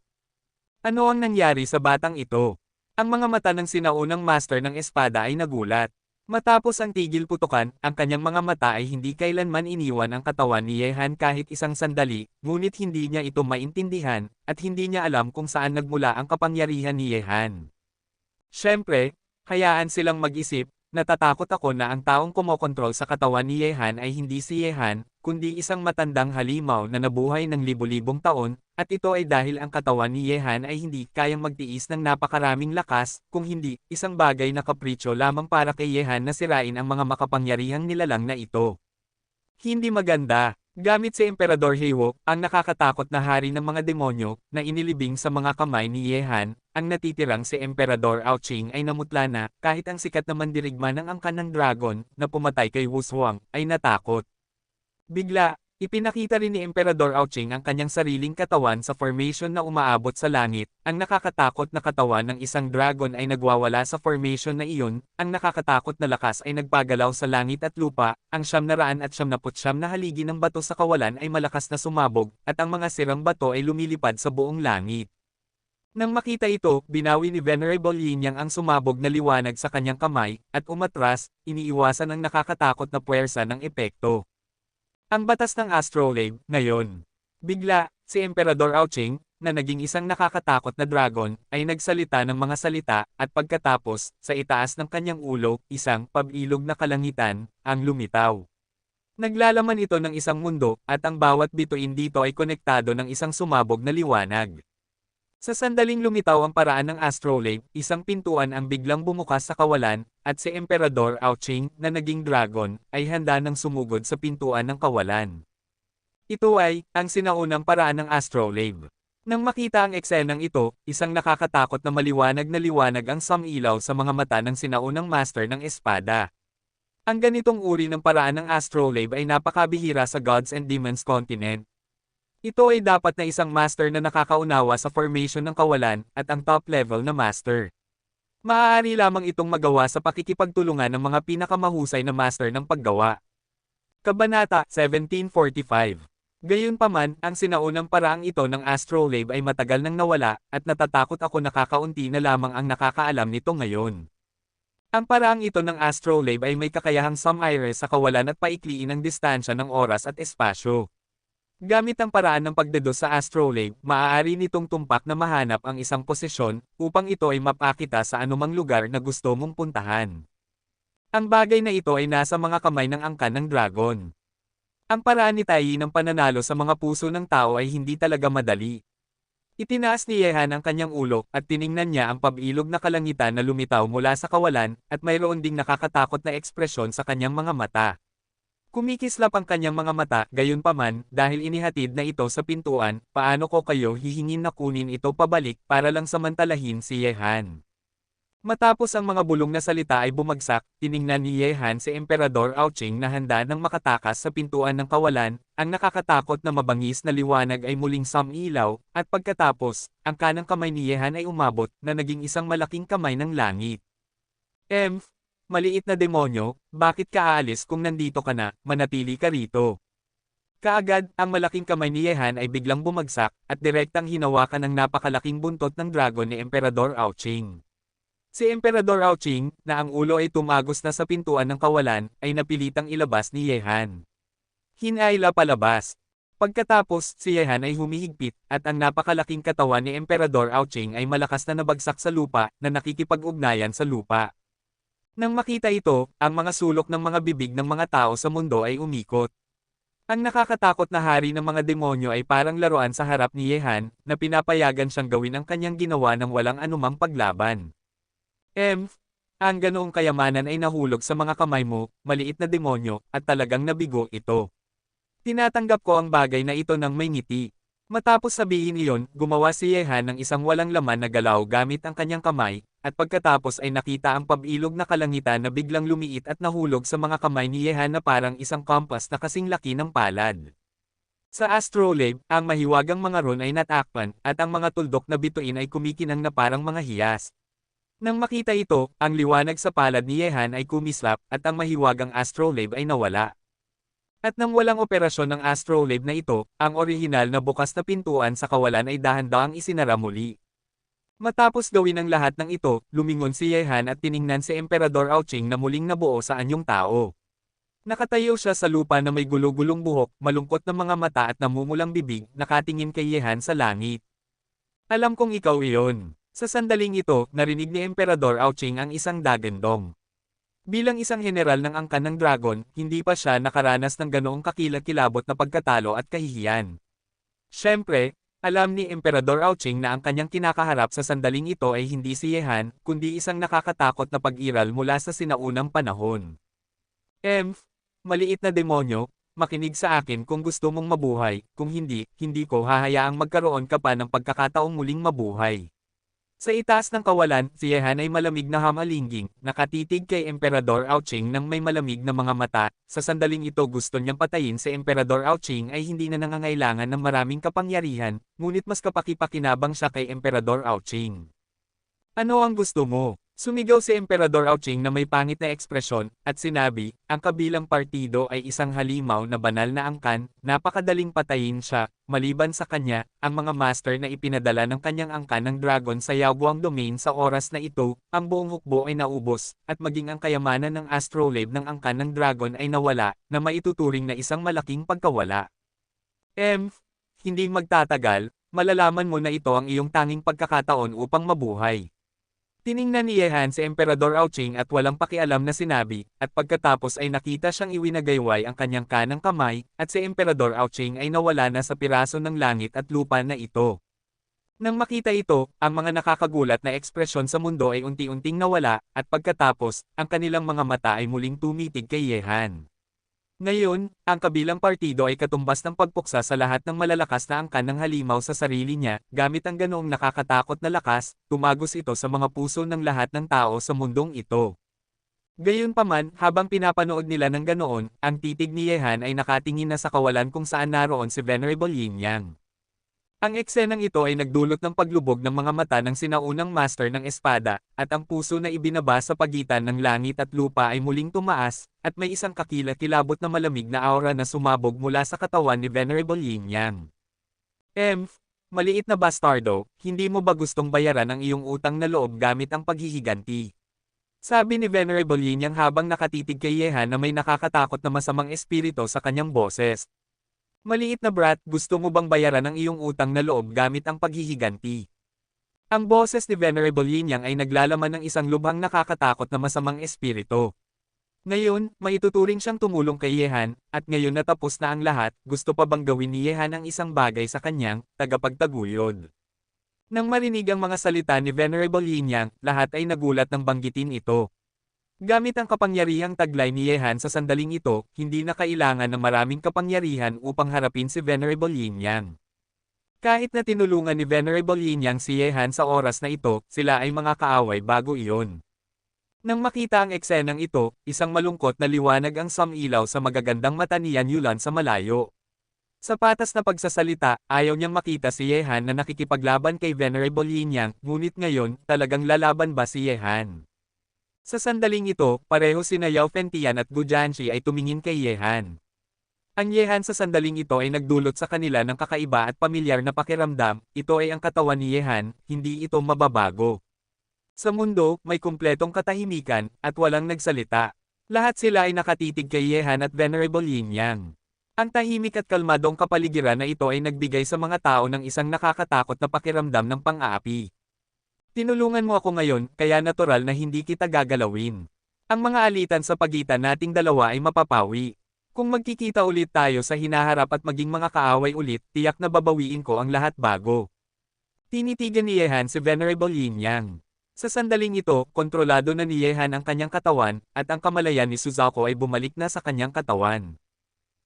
Ano ang nangyari sa batang ito? Ang mga mata ng sinaunang master ng espada ay nagulat. Matapos ang tigil putukan, ang kanyang mga mata ay hindi kailanman iniwan ang katawan ni Yehan kahit isang sandali, ngunit hindi niya ito maintindihan, at hindi niya alam kung saan nagmula ang kapangyarihan ni Yehan. Siyempre, hayaan silang mag-isip, natatakot ako na ang taong kumokontrol sa katawan ni Yehan ay hindi si Yehan, kundi isang matandang halimaw na nabuhay ng libo-libong taon, at ito ay dahil ang katawan ni Yehan ay hindi kayang magtiis ng napakaraming lakas, kung hindi, isang bagay na kapritsyo lamang para kay Yehan na sirain ang mga makapangyarihang nilalang na ito. Hindi maganda. Gamit si Emperador Heiwo, ang nakakatakot na hari ng mga demonyo, na inilibing sa mga kamay ni Yehan, ang natitirang si Emperador Aoqing ay namutla na, kahit ang sikat na mandirigma ng angkan ng dragon, na pumatay kay Wu Shuang, ay natakot. Bigla, ipinakita rin ni Emperador Aoqing ang kanyang sariling katawan sa formation na umaabot sa langit. Ang nakakatakot na katawan ng isang dragon ay nagwawala sa formation na iyon, ang nakakatakot na lakas ay nagpagalaw sa langit at lupa, ang 999 na haligi ng bato sa kawalan ay malakas na sumabog, at ang mga sirang bato ay lumilipad sa buong langit. Nang makita ito, binawi ni Venerable Yin Yang ang sumabog na liwanag sa kanyang kamay, at umatras, iniiwasan ang nakakatakot na puwersa ng epekto. Ang batas ng astrolabe, ngayon. Bigla, si Emperador Aoqing, na naging isang nakakatakot na dragon, ay nagsalita ng mga salita, at pagkatapos, sa itaas ng kanyang ulo, isang pag-ilog na kalangitan, ang lumitaw. Naglalaman ito ng isang mundo, at ang bawat bituin dito ay konektado ng isang sumabog na liwanag. Sa sandaling lumitaw ang paraan ng astrolabe, isang pintuan ang biglang bumukas sa kawalan, at si Emperador Aoqing, na naging dragon, ay handa nang sumugod sa pintuan ng kawalan. Ito ay, ang sinaunang paraan ng astrolabe. Nang makita ang eksenang ito, isang nakakatakot na liwanag ang samilaw sa mga mata ng sinaunang master ng espada. Ang ganitong uri ng paraan ng astrolabe ay napakabihira sa Gods and Demons continent. Ito ay dapat na isang master na nakakaunawa sa formation ng kawalan, at ang top level na master. Maaari lamang itong magawa sa pakikipagtulungan ng mga pinakamahusay na master ng paggawa. Kabanata 1745. Gayunpaman, ang sinaunang paraang ito ng astrolabe ay matagal nang nawala, at natatakot ako na kakaunti na lamang ang nakakaalam nito ngayon. Ang paraang ito ng astrolabe ay may kakayahang sumire sa kawalan at paikliin ang distansya ng oras at espasyo. Gamit ang paraan ng pagdedos sa astrolabe, maaari nitong tumpak na mahanap ang isang posisyon, upang ito ay mapakita sa anumang lugar na gusto mong puntahan. Ang bagay na ito ay nasa mga kamay ng angkan ng dragon. Ang paraan ni Tai ng pananalo sa mga puso ng tao ay hindi talaga madali. Itinaas ni Yehan ang kanyang ulo, at tiningnan niya ang pabilog na kalangitan na lumitaw mula sa kawalan, at mayroon ding nakakatakot na ekspresyon sa kanyang mga mata. Kumikislap ang kanyang mga mata, gayunpaman, dahil inihatid na ito sa pintuan, paano ko kayo hihingin na kunin ito pabalik para lang samantalahin si Yehan. Matapos ang mga bulong na salita ay bumagsak, tiningnan ni Yehan si Emperador Aoqing na handa nang makatakas sa pintuan ng kawalan, ang nakakatakot na mabangis na liwanag ay muling sumilaw, at pagkatapos, ang kanang kamay ni Yehan ay umabot, na naging isang malaking kamay ng langit. Maliit na demonyo, bakit ka aalis kung nandito ka na, manatili ka rito. Kaagad, ang malaking kamay ni Yehan ay biglang bumagsak, at direktang hinawakan ng napakalaking buntot ng dragon ni Emperador Aoqing. Si Emperador Aoqing, na ang ulo ay tumagos na sa pintuan ng kawalan, ay napilitang ilabas ni Yehan. Hinayla palabas. Pagkatapos, si Yehan ay humihigpit, at ang napakalaking katawan ni Emperador Aoqing ay malakas na nabagsak sa lupa, na nakikipag-ugnayan sa lupa. Nang makita ito, ang mga sulok ng mga bibig ng mga tao sa mundo ay umikot. Ang nakakatakot na hari ng mga demonyo ay parang laruan sa harap ni Yehan, na pinapayagan siyang gawin ang kanyang ginawa ng walang anumang paglaban. Ang ganoong kayamanan ay nahulog sa mga kamay mo, maliit na demonyo, at talagang nabigo ito. Tinatanggap ko ang bagay na ito ng may ngiti. Matapos sabihin iyon, gumawa si Yehan ng isang walang laman na galaw gamit ang kanyang kamay, at pagkatapos ay nakita ang pabilog na kalangitan na biglang lumiit at nahulog sa mga kamay ni Yehan na parang isang kompas na kasing laki ng palad. Sa astrolabe, ang mahiwagang mga ron ay natakpan, at ang mga tuldok na bituin ay kumikinang na parang mga hiyas. Nang makita ito, ang liwanag sa palad ni Yehan ay kumislap, at ang mahiwagang astrolabe ay nawala. At nang walang operasyon ng astrolabe na ito, ang orihinal na bukas na pintuan sa kawalan ay dahan-dahang isinara muli. Matapos gawin ang lahat ng ito, lumingon si Yehan at tiningnan si Emperador Aoqing na muling nabuo sa anyong tao. Nakatayo siya sa lupa na may gulo-gulong buhok, malungkot na mga mata at namumulang bibig, nakatingin kay Yehan sa langit. Alam kong ikaw iyon. Sa sandaling ito, narinig ni Emperador Aoqing ang isang dagandong. Bilang isang general ng angkan ng dragon, hindi pa siya nakaranas ng ganoong kakilakilabot na pagkatalo at kahihiyan. Siyempre, alam ni Emperador Aoqing na ang kanyang kinakaharap sa sandaling ito ay hindi si Yehan, kundi isang nakakatakot na pag-iral mula sa sinaunang panahon. Emph, maliit na demonyo, makinig sa akin kung gusto mong mabuhay, kung hindi, hindi ko hahayaang magkaroon ka pa ng pagkakataong muling mabuhay. Sa itaas ng kawalan, si Yehan ay malamig na hamalingging, nakatitig kay Emperador Aoqing ng may malamig na mga mata. Sa sandaling ito gusto niyang patayin si Emperador Aoqing ay hindi na nangangailangan ng maraming kapangyarihan, ngunit mas kapaki-pakinabang siya kay Emperador Aoqing. Ano ang gusto mo? Sumigaw si Emperador Aoqing na may pangit na ekspresyon, at sinabi, ang kabilang partido ay isang halimaw na banal na angkan, napakadaling patayin siya, maliban sa kanya, ang mga master na ipinadala ng kanyang angkan ng dragon sa Yaoguang domain sa oras na ito, ang buong hukbo ay naubos, at maging ang kayamanan ng astrolabe ng angkan ng dragon ay nawala, na maituturing na isang malaking pagkawala. Hindi magtatagal, malalaman mo na ito ang iyong tanging pagkakataon upang mabuhay. Tiningnan ni Yehan si Emperador Aoqing at walang pakialam na sinabi, at pagkatapos ay nakita siyang iwinagayway ang kanyang kanang kamay, at si Emperador Aoqing ay nawala na sa piraso ng langit at lupa na ito. Nang makita ito, ang mga nakakagulat na ekspresyon sa mundo ay unti-unting nawala, at pagkatapos, ang kanilang mga mata ay muling tumitig kay Yehan. Ngayon, ang kabilang partido ay katumbas ng pagpuksa sa lahat ng malalakas na angkan ng halimaw sa sarili niya, gamit ang ganoong nakakatakot na lakas, tumagos ito sa mga puso ng lahat ng tao sa mundong ito. Gayunpaman, habang pinapanood nila ng ganoon, ang titig ni Yehan ay nakatingin na sa kawalan kung saan naroon si Venerable Yin Yang. Ang eksenang ito ay nagdulot ng paglubog ng mga mata ng sinaunang master ng espada, at ang puso na ibinaba sa pagitan ng langit at lupa ay muling tumaas, at may isang kakilakilabot na malamig na aura na sumabog mula sa katawan ni Venerable Yin Yang. Maliit na bastardo, hindi mo ba gustong bayaran ang iyong utang na loob gamit ang paghihiganti? Sabi ni Venerable Yin Yang habang nakatitig kay Yehan na may nakakatakot na masamang espiritu sa kanyang boses. Maliit na brat, gusto mo bang bayaran ang iyong utang na loob gamit ang paghihiganti? Ang boses ni Venerable Yin Yang ay naglalaman ng isang lubhang nakakatakot na masamang espiritu. Ngayon, maituturing siyang tumulong kay Yehan, at ngayon na tapos na ang lahat, gusto pa bang gawin ni Yehan ang isang bagay sa kanyang tagapagtaguyod? Nang marinig ang mga salita ni Venerable Yin Yang, lahat ay nagulat nang banggitin ito. Gamit ang kapangyarihang taglay ni Yehan sa sandaling ito, hindi na kailangan ng maraming kapangyarihan upang harapin si Venerable Yin Yang. Kahit na tinulungan ni Venerable Yin Yang si Yehan sa oras na ito, sila ay mga kaaway bago iyon. Nang makita ang eksenang ito, isang malungkot na liwanag ang sumilaw sa magagandang mata ni Yan Yulan sa malayo. Sa patas na pagsasalita, ayaw niyang makita si Yehan na nakikipaglaban kay Venerable Yin Yang, ngunit ngayon, talagang lalaban ba si Yehan? Sa sandaling ito, pareho sina Yao Fengtian at Gu Jianxi ay tumingin kay Yehan. Ang Yehan sa sandaling ito ay nagdulot sa kanila ng kakaiba at pamilyar na pakiramdam, ito ay ang katawan ni Yehan, hindi ito mababago. Sa mundo, may kumpletong katahimikan, at walang nagsalita. Lahat sila ay nakatitig kay Yehan at Venerable Yin Yang. Ang tahimik at kalmadong kapaligiran na ito ay nagbigay sa mga tao ng isang nakakatakot na pakiramdam ng pang-aapi. Tinulungan mo ako ngayon, kaya natural na hindi kita gagalawin. Ang mga alitan sa pagitan nating dalawa ay mapapawi. Kung magkikita ulit tayo sa hinaharap at maging mga kaaway ulit, tiyak na babawiin ko ang lahat bago. Tinitigan ni Yehan si Venerable Yin Yang. Sa sandaling ito, kontrolado na ni Yehan ang kanyang katawan, at ang kamalayan ni Suzaku ay bumalik na sa kanyang katawan.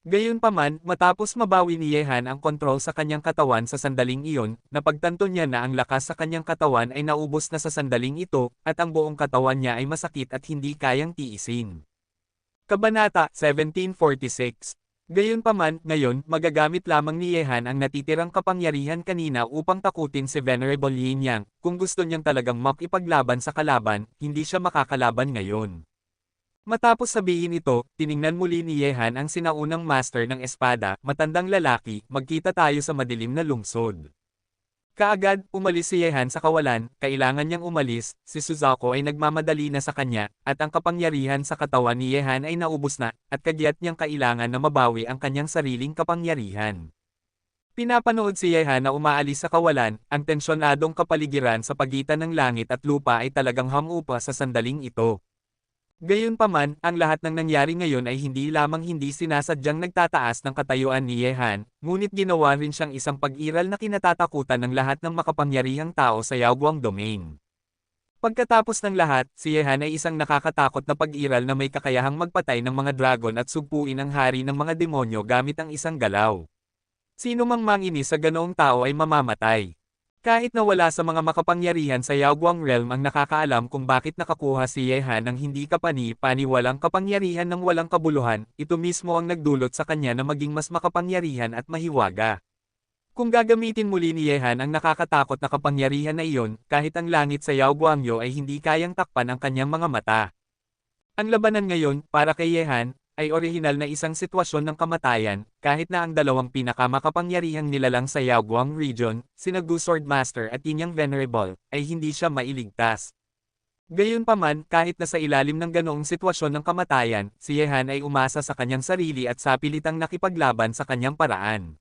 Gayunpaman, matapos mabawi ni Yehan ang kontrol sa kanyang katawan sa sandaling iyon, napagtanto niya na ang lakas sa kanyang katawan ay naubos na sa sandaling ito, at ang buong katawan niya ay masakit at hindi kayang tiisin. Kabanata 1746. Gayunpaman, ngayon, magagamit lamang ni Yehan ang natitirang kapangyarihan kanina upang takutin si Venerable Yin Yang. Kung gusto niyang talagang makipaglaban sa kalaban, hindi siya makakalaban ngayon. Matapos sabihin ito, tiningnan muli ni Yehan ang sinaunang master ng espada, matandang lalaki, magkita tayo sa madilim na lungsod. Kaagad, umalis si Yehan sa kawalan, kailangan niyang umalis, si Suzaku ay nagmamadali na sa kanya, at ang kapangyarihan sa katawan ni Yehan ay naubos na, at kagyat niyang kailangan na mabawi ang kanyang sariling kapangyarihan. Pinapanood si Yehan na umaalis sa kawalan, ang tensyonadong kapaligiran sa pagitan ng langit at lupa ay talagang hamupa sa sandaling ito. Gayunpaman, ang lahat ng nangyari ngayon ay hindi lamang hindi sinasadyang nagtataas ng katayuan ni Yehan, ngunit ginawa rin siyang isang pag-iral na kinatatakutan ng lahat ng makapangyarihang tao sa Yaoguang Domain. Pagkatapos ng lahat, si Yehan ay isang nakakatakot na pag-iral na may kakayahang magpatay ng mga dragon at sugpuin ang hari ng mga demonyo gamit ang isang galaw. Sino mang manginis sa ganoong tao ay mamamatay. Kahit na wala sa mga makapangyarihan sa Yaoguang Realm ang nakakaalam kung bakit nakakuha si Yehan ng hindi kapani-paniwalang kapangyarihan ng walang kabuluhan, ito mismo ang nagdulot sa kanya na maging mas makapangyarihan at mahiwaga. Kung gagamitin muli ni Yehan ang nakakatakot na kapangyarihan na iyon, kahit ang langit sa Yaoguangyo ay hindi kayang takpan ang kanyang mga mata. Ang labanan ngayon, para kay Yehan, ay orihinal na isang sitwasyon ng kamatayan, kahit na ang dalawang pinakamakapangyarihang nilalang sa Yaoguang region, sina Gu Swordmaster at Yin Yang Venerable, ay hindi siya mailigtas. Gayunpaman, kahit na sa ilalim ng ganoong sitwasyon ng kamatayan, si Yehan ay umasa sa kanyang sarili at sapilitang nakipaglaban sa kanyang paraan.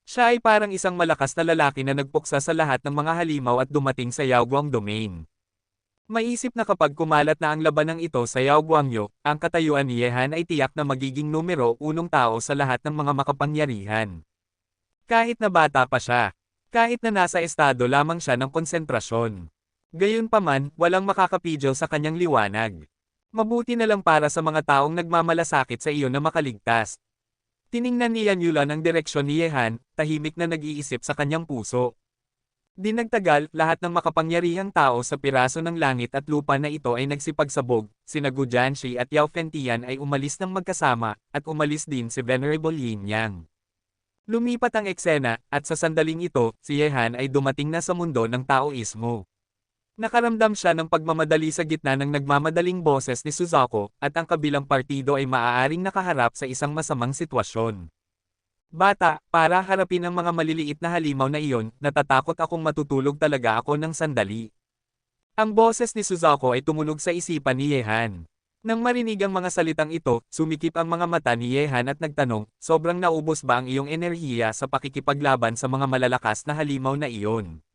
Siya ay parang isang malakas na lalaki na nagpuksa sa lahat ng mga halimaw at dumating sa Yaoguang Domain. Maisip na kapag kumalat na ang labanang ito sa Yaoguangyo, ang katayuan ni Yehan ay tiyak na magiging numero unong tao sa lahat ng mga makapangyarihan. Kahit na bata pa siya. Kahit na nasa estado lamang siya ng konsentrasyon. Gayunpaman, walang makakapidyo sa kanyang liwanag. Mabuti na lang para sa mga taong nagmamalasakit sa iyo na makaligtas. Tiningnan ni Yan Yulan ang direksyon ni Yehan, tahimik na nag-iisip sa kanyang puso. Di nagtagal, lahat ng makapangyarihang tao sa piraso ng langit at lupa na ito ay nagsipagsabog, sina Gu Jianxi at Yao Fengtian ay umalis ng magkasama, at umalis din si Venerable Yin Yang. Lumipat ang eksena, at sa sandaling ito, si Yehan ay dumating na sa mundo ng Taoismo. Nakaramdam siya ng pagmamadali sa gitna ng nagmamadaling boses ni Suzaku, at ang kabilang partido ay maaaring nakaharap sa isang masamang sitwasyon. Bata, para harapin ang mga maliliit na halimaw na iyon, natatakot akong matutulog talaga ako ng sandali. Ang boses ni Suzaku ay tumunog sa isipan ni Yehan. Nang marinig ang mga salitang ito, sumikip ang mga mata ni Yehan at nagtanong, sobrang naubos ba ang iyong enerhiya sa pakikipaglaban sa mga malalakas na halimaw na iyon?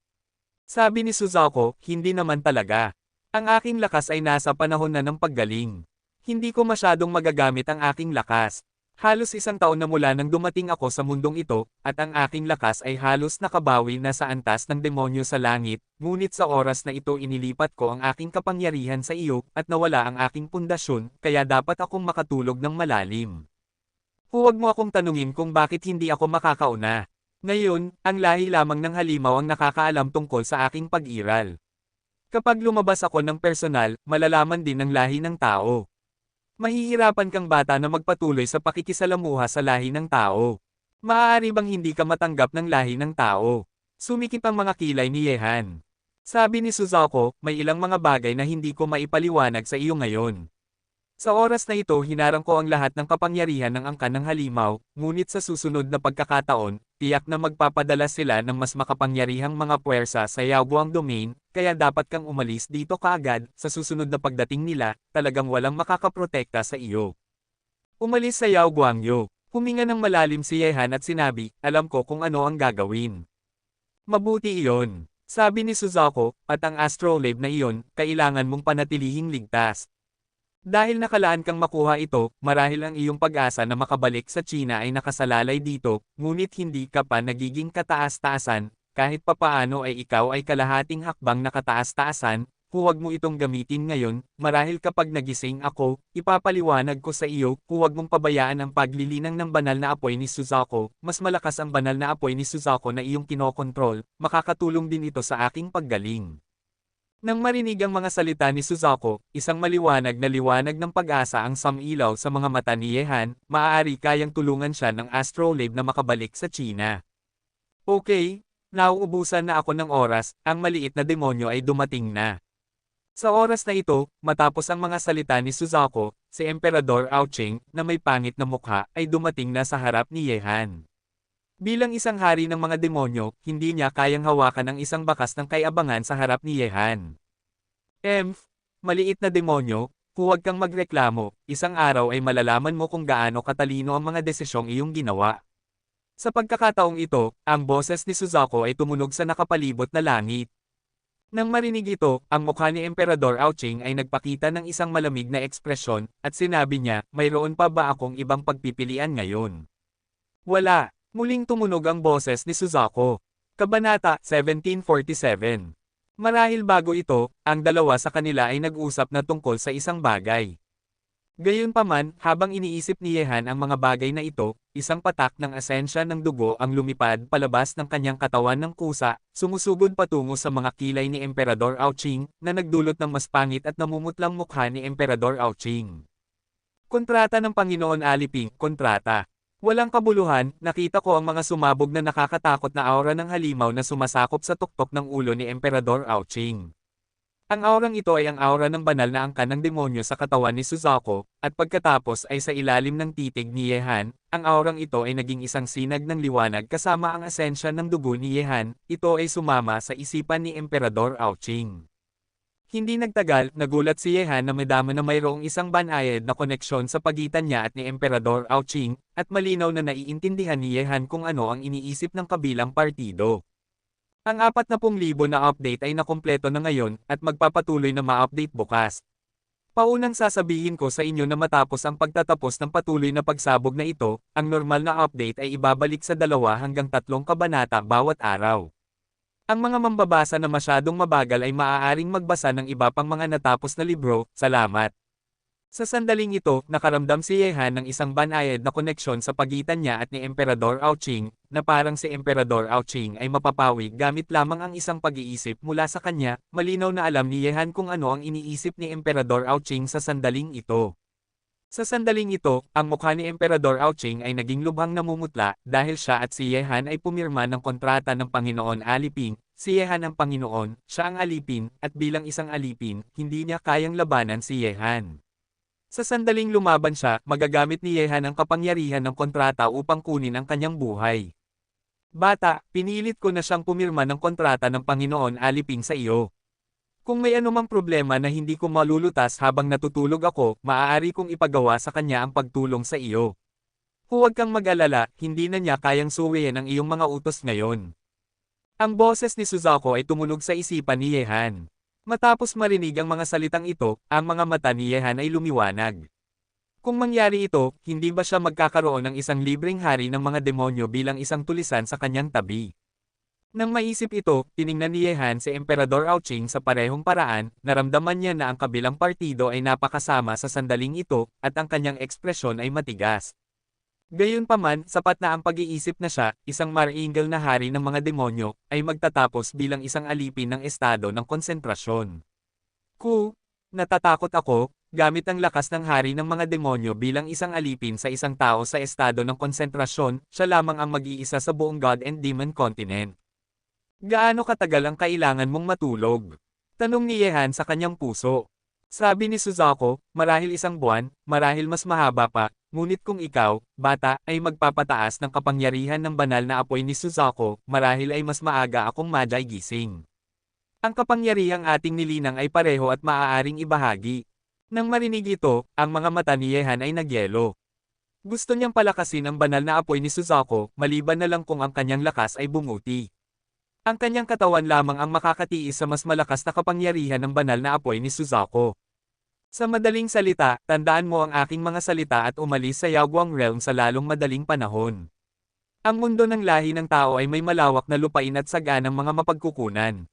Sabi ni Suzaku, hindi naman talaga. Ang aking lakas ay nasa panahon na ng paggaling. Hindi ko masyadong magagamit ang aking lakas. Halos isang taon na mula nang dumating ako sa mundong ito, at ang aking lakas ay halos nakabawi na sa antas ng demonyo sa langit, ngunit sa oras na ito inilipat ko ang aking kapangyarihan sa iyo, at nawala ang aking pundasyon, kaya dapat akong makatulog ng malalim. Huwag mo akong tanungin kung bakit hindi ako makakauna. Ngayon, ang lahi lamang ng halimaw ang nakakaalam tungkol sa aking pag-iral. Kapag lumabas ako ng personal, malalaman din ng lahi ng tao. Mahihirapan kang bata na magpatuloy sa pakikisalamuha sa lahi ng tao. Maaari bang hindi ka matanggap ng lahi ng tao? Sumikip ang mga kilay ni Yehan. Sabi ni Suzaku, may ilang mga bagay na hindi ko maipaliwanag sa iyo ngayon. Sa oras na ito hinarang ko ang lahat ng kapangyarihan ng angkan ng halimaw, ngunit sa susunod na pagkakataon, tiyak na magpapadala sila ng mas makapangyarihang mga puwersa sa Yaoguang Domain, kaya dapat kang umalis dito kaagad, sa susunod na pagdating nila, talagang walang makakaprotekta sa iyo. Umalis sa Yaoguangyo. Huminga ng malalim si Yehan at sinabi, alam ko kung ano ang gagawin. Mabuti iyon. Sabi ni Suzaku, at ang astrolabe na iyon, kailangan mong panatilihing ligtas. Dahil nakalaan kang makuha ito, marahil ang iyong pag-asa na makabalik sa China ay nakasalalay dito, ngunit hindi ka pa nagiging kataas-taasan, kahit papaano ay ikaw ay kalahating hakbang na kataas-taasan, huwag mo itong gamitin ngayon, marahil kapag nagising ako, ipapaliwanag ko sa iyo, huwag mong pabayaan ang paglilinang ng banal na apoy ni Suzaku, mas malakas ang banal na apoy ni Suzaku na iyong kinokontrol, makakatulong din ito sa aking paggaling. Nang marinig ang mga salita ni Suzaku, isang maliwanag na liwanag ng pag-asa ang samilaw sa mga mata ni Yehan, maaari kayang tulungan siya ng astrolabe na makabalik sa China. Okay, nauubusan na ako ng oras, ang maliit na demonyo ay dumating na. Sa oras na ito, matapos ang mga salita ni Suzaku, si Emperador Aocheng, na may pangit na mukha, ay dumating na sa harap ni Yehan. Bilang isang hari ng mga demonyo, hindi niya kayang hawakan ang isang bakas ng kaiabangan sa harap ni Yehan. Maliit na demonyo, huwag kang magreklamo, isang araw ay malalaman mo kung gaano katalino ang mga desisyong iyong ginawa. Sa pagkakataong ito, ang boses ni Suzaku ay tumunog sa nakapalibot na langit. Nang marinig ito, ang mukha ni Emperador Aoching ay nagpakita ng isang malamig na ekspresyon, at sinabi niya, mayroon pa ba akong ibang pagpipilian ngayon? Wala. Muling tumunog ang boses ni Suzaku. Kabanata 1747. Marahil bago ito, ang dalawa sa kanila ay nag-usap na tungkol sa isang bagay. Gayunpaman, habang iniisip ni Yehan ang mga bagay na ito, isang patak ng asensya ng dugo ang lumipad palabas ng kanyang katawan ng kusa, sumusugod patungo sa mga kilay ni Emperador Aoching, na nagdulot ng mas pangit at namumutlang mukha ni Emperador Aoching. Kontrata ng Panginoon Aliping, kontrata. Walang kabuluhan, nakita ko ang mga sumabog na nakakatakot na aura ng halimaw na sumasakop sa tuktok ng ulo ni Emperador Aoching. Ang aurang ito ay ang aura ng banal na angkan ng demonyo sa katawan ni Suzaku, at pagkatapos ay sa ilalim ng titig ni Yehan, ang aurang ito ay naging isang sinag ng liwanag kasama ang asensya ng dugo ni Yehan, ito ay sumama sa isipan ni Emperador Aoching. Hindi nagtagal, nagulat si Yehan na madama na mayroong isang banayad na koneksyon sa pagitan niya at ni Emperador Aoching, at malinaw na naiintindihan ni Yehan kung ano ang iniisip ng kabilang partido. Ang 40,000 na update ay nakumpleto na ngayon, at magpapatuloy na ma-update bukas. Paunang sasabihin ko sa inyo na matapos ang pagtatapos ng patuloy na pagsabog na ito, ang normal na update ay ibabalik sa 2 hanggang 3 kabanata bawat araw. Ang mga mambabasa na masyadong mabagal ay maaaring magbasa ng iba pang mga natapos na libro. Salamat. Sa sandaling ito, nakaramdam si Yehan ng isang banayad na koneksyon sa pagitan niya at ni Emperador Aoching, na parang si Emperador Aoching ay mapapawi gamit lamang ang isang pag-iisip mula sa kanya. Malinaw na alam ni Yehan kung ano ang iniisip ni Emperador Aoching sa sandaling ito. Sa sandaling ito, ang mukha ni Emperador Aoching ay naging lubhang namumutla dahil siya at si Yehan ay pumirma ng kontrata ng Panginoon Aliping. Si Yehan ang Panginoon, siya ang alipin, at bilang isang alipin, hindi niya kayang labanan si Yehan. Sa sandaling lumaban siya, magagamit ni Yehan ang kapangyarihan ng kontrata upang kunin ang kanyang buhay. Bata, pinilit ko na siyang pumirma ng kontrata ng Panginoon Aliping sa iyo. Kung may anumang problema na hindi ko malulutas habang natutulog ako, maaari kong ipagawa sa kanya ang pagtulong sa iyo. Huwag kang mag-alala, hindi na niya kayang suwiin ang iyong mga utos ngayon. Ang boses ni Suzaku ay tumunog sa isipan ni Yehan. Matapos marinig ang mga salitang ito, ang mga mata ni Yehan ay lumiwanag. Kung mangyari ito, hindi ba siya magkakaroon ng isang libreng hari ng mga demonyo bilang isang tulisan sa kanyang tabi? Nang maisip ito, tiningnan ni Yehan si Emperador Aoching sa parehong paraan, naramdaman niya na ang kabilang partido ay napakasama sa sandaling ito, at ang kanyang ekspresyon ay matigas. Gayunpaman, sapat na ang pag-iisip na siya, isang maringal na hari ng mga demonyo, ay magtatapos bilang isang alipin ng estado ng konsentrasyon. Natatakot ako, gamit ang lakas ng hari ng mga demonyo bilang isang alipin sa isang tao sa estado ng konsentrasyon, siya lamang ang mag-iisa sa buong God and Demon Continent. Gaano katagal ang kailangan mong matulog? Tanong ni Yehan sa kanyang puso. Sabi ni Suzaku, marahil 1 buwan, marahil mas mahaba pa, ngunit kung ikaw, bata, ay magpapataas ng kapangyarihan ng banal na apoy ni Suzaku, marahil ay mas maaga akong madyay gising. Ang kapangyarihang ating nilinang ay pareho at maaaring ibahagi. Nang marinig ito, ang mga mata ni Yehan ay nagyelo. Gusto niyang palakasin ang banal na apoy ni Suzaku, maliban na lang kung ang kanyang lakas ay bumuti. Ang kanyang katawan lamang ang makakatiis sa mas malakas na kapangyarihan ng banal na apoy ni Suzaku. Sa madaling salita, tandaan mo ang aking mga salita at umalis sa Yaguang Realm sa lalong madaling panahon. Ang mundo ng lahi ng tao ay may malawak na lupain at saganang mga mapagkukunan.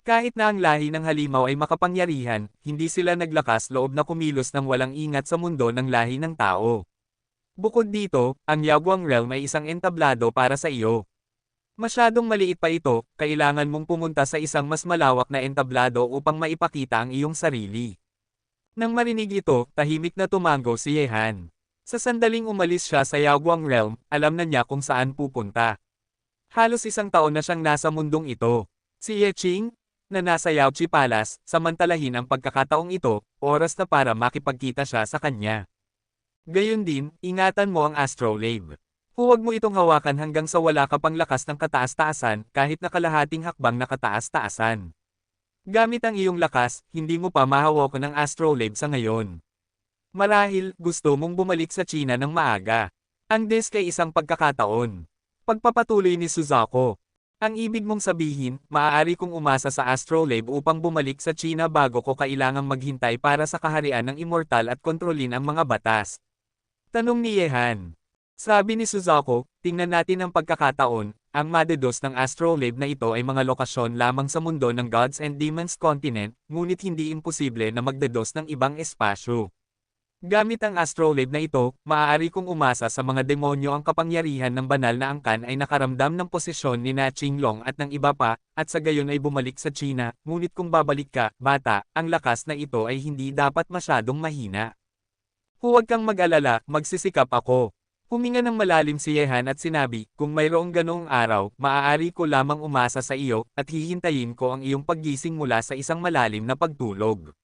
Kahit na ang lahi ng halimaw ay makapangyarihan, hindi sila naglakas loob na kumilos ng walang ingat sa mundo ng lahi ng tao. Bukod dito, ang Yaguang Realm ay isang entablado para sa iyo. Masyadong maliit pa ito, kailangan mong pumunta sa isang mas malawak na entablado upang maipakita ang iyong sarili. Nang marinig ito, tahimik na tumango si Yehan. Sa sandaling umalis siya sa Yaguang Realm, alam na niya kung saan pupunta. Halos 1 taon na siyang nasa mundong ito. Si Yeqing, na nasa Yaochi Palace, samantalahin ang pagkakataong ito, oras na para makipagkita siya sa kanya. Gayun din, ingatan mo ang astrolabe. Huwag mo itong hawakan hanggang sa wala ka pang lakas ng kataas-taasan kahit na kalahating hakbang na kataas-taasan. Gamit ang iyong lakas, hindi mo pa mahawakan ang astrolabe sa ngayon. Marahil, gusto mong bumalik sa China ng maaga. Ang disk ay isang pagkakataon. Pagpapatuloy ni Suzaku. Ang ibig mong sabihin, maaari kong umasa sa astrolabe upang bumalik sa China bago ko kailangang maghintay para sa kaharian ng immortal at kontrolin ang mga batas. Tanong ni Yehan. Sabi ni Suzaku, tingnan natin ang pagkakataon, ang madedos ng astrolabe na ito ay mga lokasyon lamang sa mundo ng Gods and Demons continent, ngunit hindi imposible na magdedos ng ibang espasyo. Gamit ang astrolabe na ito, maaari kong umasa sa mga demonyo ang kapangyarihan ng banal na angkan ay nakaramdam ng posisyon ni Na Qinglong at ng iba pa, at sa gayon ay bumalik sa China, ngunit kung babalik ka, bata, ang lakas na ito ay hindi dapat masyadong mahina. Huwag kang mag-alala, magsisikap ako. Huminga ng malalim si Yehan at sinabi, kung mayroong ganoong araw, maaari ko lamang umasa sa iyo, at hihintayin ko ang iyong paggising mula sa isang malalim na pagtulog.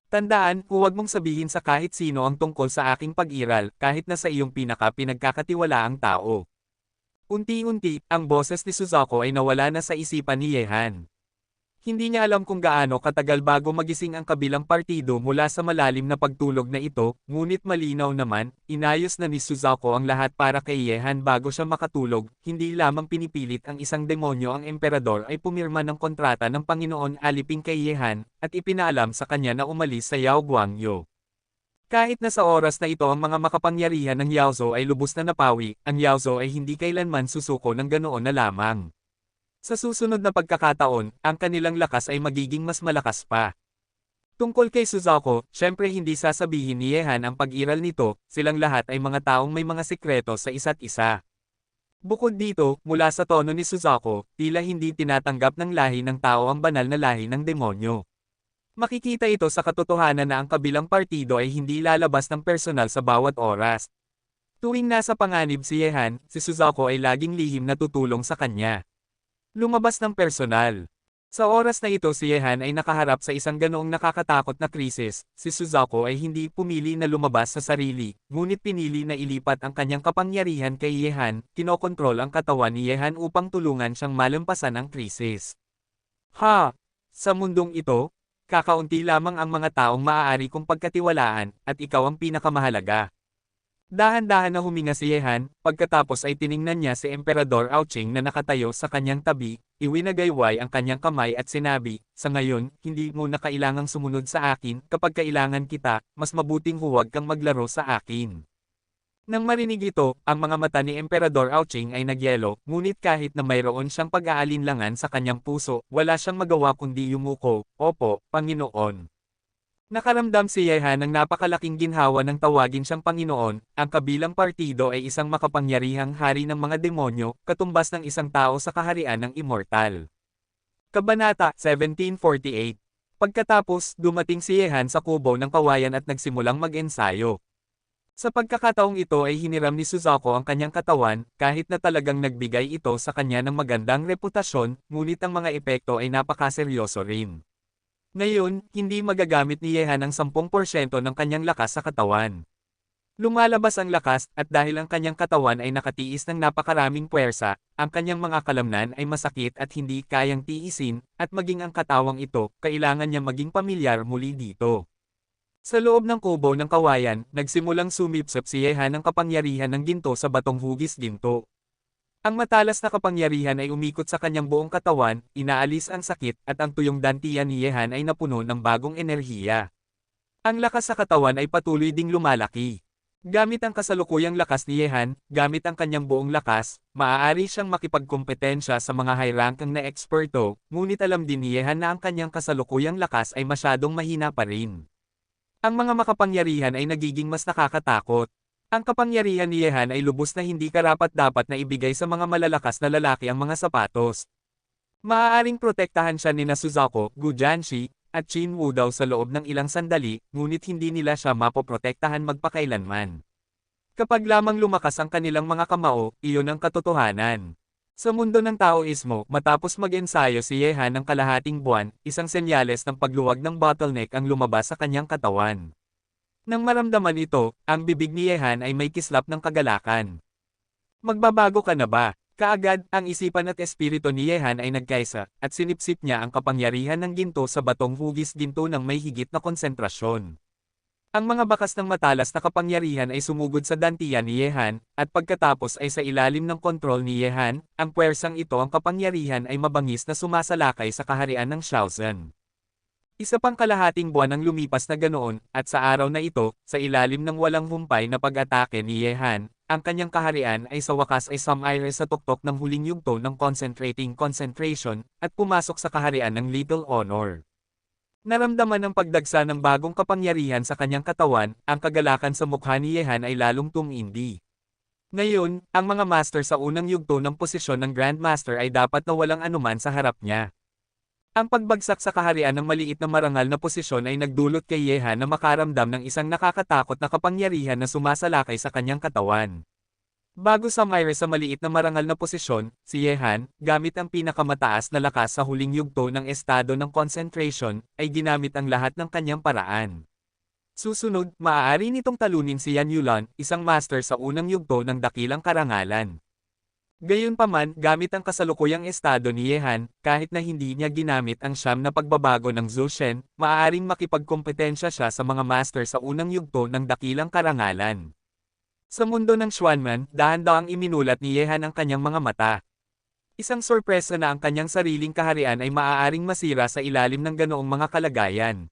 Tandaan, huwag mong sabihin sa kahit sino ang tungkol sa aking pag-iral, kahit na sa iyong pinagkakatiwalaang tao. Unti-unti, ang boses ni Suzaku ay nawala na sa isipan ni Yehan. Hindi niya alam kung gaano katagal bago magising ang kabilang partido mula sa malalim na pagtulog na ito, ngunit malinaw naman, inayos na ni Suzaku ang lahat para kay Yehan bago siya makatulog, hindi lamang pinipilit ang isang demonyo ang emperador ay pumirma ng kontrata ng Panginoon alipin kay Yehan, at ipinaalam sa kanya na umalis sa Yao Guangyo. Kahit na sa oras na ito ang mga makapangyarihan ng Yaozo ay lubos na napawi, ang Yaozo ay hindi kailanman susuko ng ganoon na lamang. Sa susunod na pagkakataon, ang kanilang lakas ay magiging mas malakas pa. Tungkol kay Suzaku, syempre hindi sasabihin ni Yehan ang pag-iral nito, silang lahat ay mga taong may mga sikreto sa isa't isa. Bukod dito, mula sa tono ni Suzaku, tila hindi tinatanggap ng lahi ng tao ang banal na lahi ng demonyo. Makikita ito sa katotohanan na ang kabilang partido ay hindi lalabas ng personal sa bawat oras. Tuwing nasa panganib si Yehan, si Suzaku ay laging lihim na tutulong sa kanya. Lumabas ng personal. Sa oras na ito si Yehan ay nakaharap sa isang ganoong nakakatakot na krisis, si Suzaku ay hindi pumili na lumabas sa sarili, ngunit pinili na ilipat ang kanyang kapangyarihan kay Yehan, kinokontrol ang katawan ni Yehan upang tulungan siyang malampasan ang krisis. Ha! Sa mundong ito, kakaunti lamang ang mga taong maaari kong pagkatiwalaan, at ikaw ang pinakamahalaga. Dahan-dahan na huminga si Yehan, pagkatapos ay tiningnan niya si Emperador Aoqing na nakatayo sa kanyang tabi, iwinagayway ang kanyang kamay at sinabi, sa ngayon, hindi mo na kailangang sumunod sa akin, kapag kailangan kita, mas mabuting huwag kang maglaro sa akin. Nang marinig ito, ang mga mata ni Emperador Aoqing ay nagyelo, ngunit kahit na mayroon siyang pag-aalinlangan sa kanyang puso, wala siyang magawa kundi yumuko, opo, Panginoon. Nakaramdam si Yehan ng napakalaking ginhawa ng tawagin siyang Panginoon, ang kabilang partido ay isang makapangyarihang hari ng mga demonyo, katumbas ng isang tao sa kaharian ng immortal. Kabanata 1748. Pagkatapos, dumating si Yehan sa kubo ng kawayan at nagsimulang mag-ensayo. Sa pagkakataong ito ay hiniram ni Suzaku ang kanyang katawan, kahit na talagang nagbigay ito sa kanya ng magandang reputasyon, ngunit ang mga epekto ay napakaseryoso rin. Ngayon, hindi magagamit ni Yehan ang 10% ng kanyang lakas sa katawan. Lumalabas ang lakas, at dahil ang kanyang katawan ay nakatiis ng napakaraming puwersa, ang kanyang mga kalamnan ay masakit at hindi kayang tiisin, at maging ang katawang ito, kailangan niya maging pamilyar muli dito. Sa loob ng kubo ng kawayan, nagsimulang sumipsip si Yehan ng kapangyarihan ng ginto sa batong hugis ginto. Ang matalas na kapangyarihan ay umikot sa kanyang buong katawan, inaalis ang sakit, at ang tuyong dantian ni Yehan ay napuno ng bagong enerhiya. Ang lakas sa katawan ay patuloy ding lumalaki. Gamit ang kasalukuyang lakas ni Yehan, gamit ang kanyang buong lakas, maaari siyang makipagkompetensya sa mga high-ranking na eksperto, ngunit alam din ni Yehan na ang kanyang kasalukuyang lakas ay masyadong mahina pa rin. Ang mga makapangyarihan ay nagiging mas nakakatakot. Ang kapangyarihan ni Yehan ay lubos na hindi karapat-dapat na ibigay sa mga malalakas na lalaki ang mga sapatos. Maaaring protektahan siya ni Suzaku, Gu Jianxi, at Qin Wu daw sa loob ng ilang sandali, ngunit hindi nila siya mapoprotektahan magpakailanman. Kapag lamang lumakas ang kanilang mga kamao, iyon ang katotohanan. Sa mundo ng Taoismo, matapos mag-ensayo si Yehan ng kalahating buwan, isang senyales ng pagluwag ng bottleneck ang lumabas sa kanyang katawan. Nang maramdaman ito, ang bibig ni Yehan ay may kislap ng kagalakan. Magbabago ka na ba? Kaagad, ang isipan at espiritu ni Yehan ay nagkaisa, at sinipsip niya ang kapangyarihan ng ginto sa batong hugis ginto ng may higit na konsentrasyon. Ang mga bakas ng matalas na kapangyarihan ay sumugod sa dantian ni Yehan, at pagkatapos ay sa ilalim ng kontrol ni Yehan, ang puwersang ito ang kapangyarihan ay mabangis na sumasalakay sa kaharian ng Shaozhen. Isa pang kalahating buwan ang lumipas na ganoon, at sa araw na ito, sa ilalim ng walang humpay na pag-atake ni Yehan, ang kanyang kaharian ay sa wakas ay sumire sa tuktok ng huling yugto ng concentrating concentration, at pumasok sa kaharian ng Little Honor. Naramdaman ng pagdagsa ng bagong kapangyarihan sa kanyang katawan, ang kagalakan sa mukha ni Yehan ay lalong tumindi. Ngayon, ang mga master sa unang yugto ng posisyon ng Grandmaster ay dapat na walang anuman sa harap niya. Ang pagbagsak sa kaharian ng maliit na marangal na posisyon ay nagdulot kay Yehan na makaramdam ng isang nakakatakot na kapangyarihan na sumasalakay sa kanyang katawan. Bago sumire sa maliit na marangal na posisyon, si Yehan, gamit ang pinakamataas na lakas sa huling yugto ng estado ng concentration, ay ginamit ang lahat ng kanyang paraan. Susunod, maaari nitong talunin si Yan Yulan, isang master sa unang yugto ng dakilang karangalan. Gayunpaman, gamit ang kasalukuyang estado ni Yehan, kahit na hindi niya ginamit ang siyam na pagbabago ng Zushen, maaaring makipagkompetensya siya sa mga master sa unang yugto ng dakilang karangalan. Sa mundo ng Xuanman, dahan-dahang iminulat ni Yehan ang kanyang mga mata. Isang sorpresa na ang kanyang sariling kaharian ay maaaring masira sa ilalim ng ganoong mga kalagayan.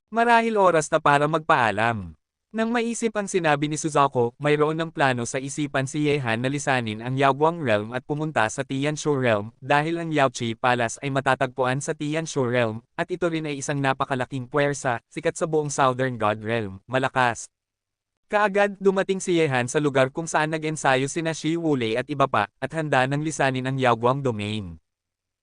Marahil oras na para magpaalam. Nang maisip ang sinabi ni Suzaku, mayroon ng plano sa isipan si Yehan na lisanin ang Yaoguang Realm at pumunta sa Tianshu Realm, dahil ang Yaoqi Palace ay matatagpuan sa Tianshu Realm, at ito rin ay isang napakalaking puwersa, sikat sa buong Southern God Realm, malakas. Kaagad, dumating si Yehan sa lugar kung saan nag-ensayo sina Shi Wulei at iba pa, at handa nang lisanin ang Yaoguang Domain.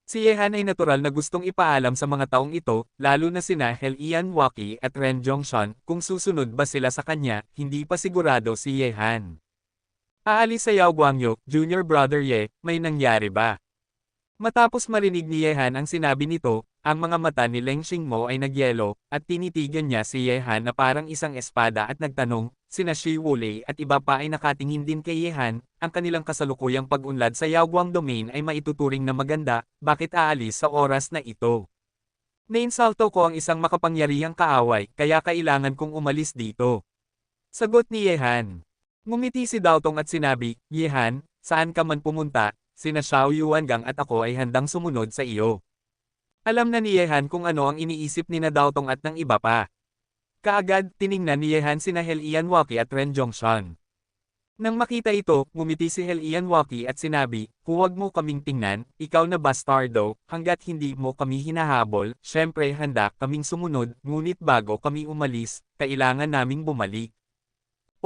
Si Yehan ay natural na gustong ipaalam sa mga taong ito, lalo na sina Helian Waki at Ren Zhongshan, kung susunod ba sila sa kanya, hindi pa sigurado si Yehan. Aalis sa Yao Guangyo, Junior Brother Ye, may nangyari ba? Matapos marinig ni Yehan ang sinabi nito, ang mga mata ni Leng Xingmo ay nagyelo, at tinitigan niya si Yehan na parang isang espada at nagtanong, sina Shi Wulei at iba pa ay nakatingin din kay Yehan, ang kanilang kasalukuyang pag-unlad sa Yaoguang Domain ay maituturing na maganda, bakit aalis sa oras na ito? Nainsalto ko ang isang makapangyarihang kaaway, kaya kailangan kong umalis dito. Sagot ni Yehan. Ngumiti si Daotong at sinabi, Yehan, saan ka man pumunta, sina Xiao Yuangang at ako ay handang sumunod sa iyo. Alam na ni Yehan kung ano ang iniisip ni na Daotong at ng iba pa. Kaagad, tiningnan ni Yehan sina Helian Waki at Ren Zhongshan. Nang makita ito, ngumiti si Helian Waki at sinabi, huwag mo kaming tingnan, ikaw na bastardo, hanggat hindi mo kami hinahabol, syempre handa kaming sumunod, ngunit bago kami umalis, kailangan naming bumalik.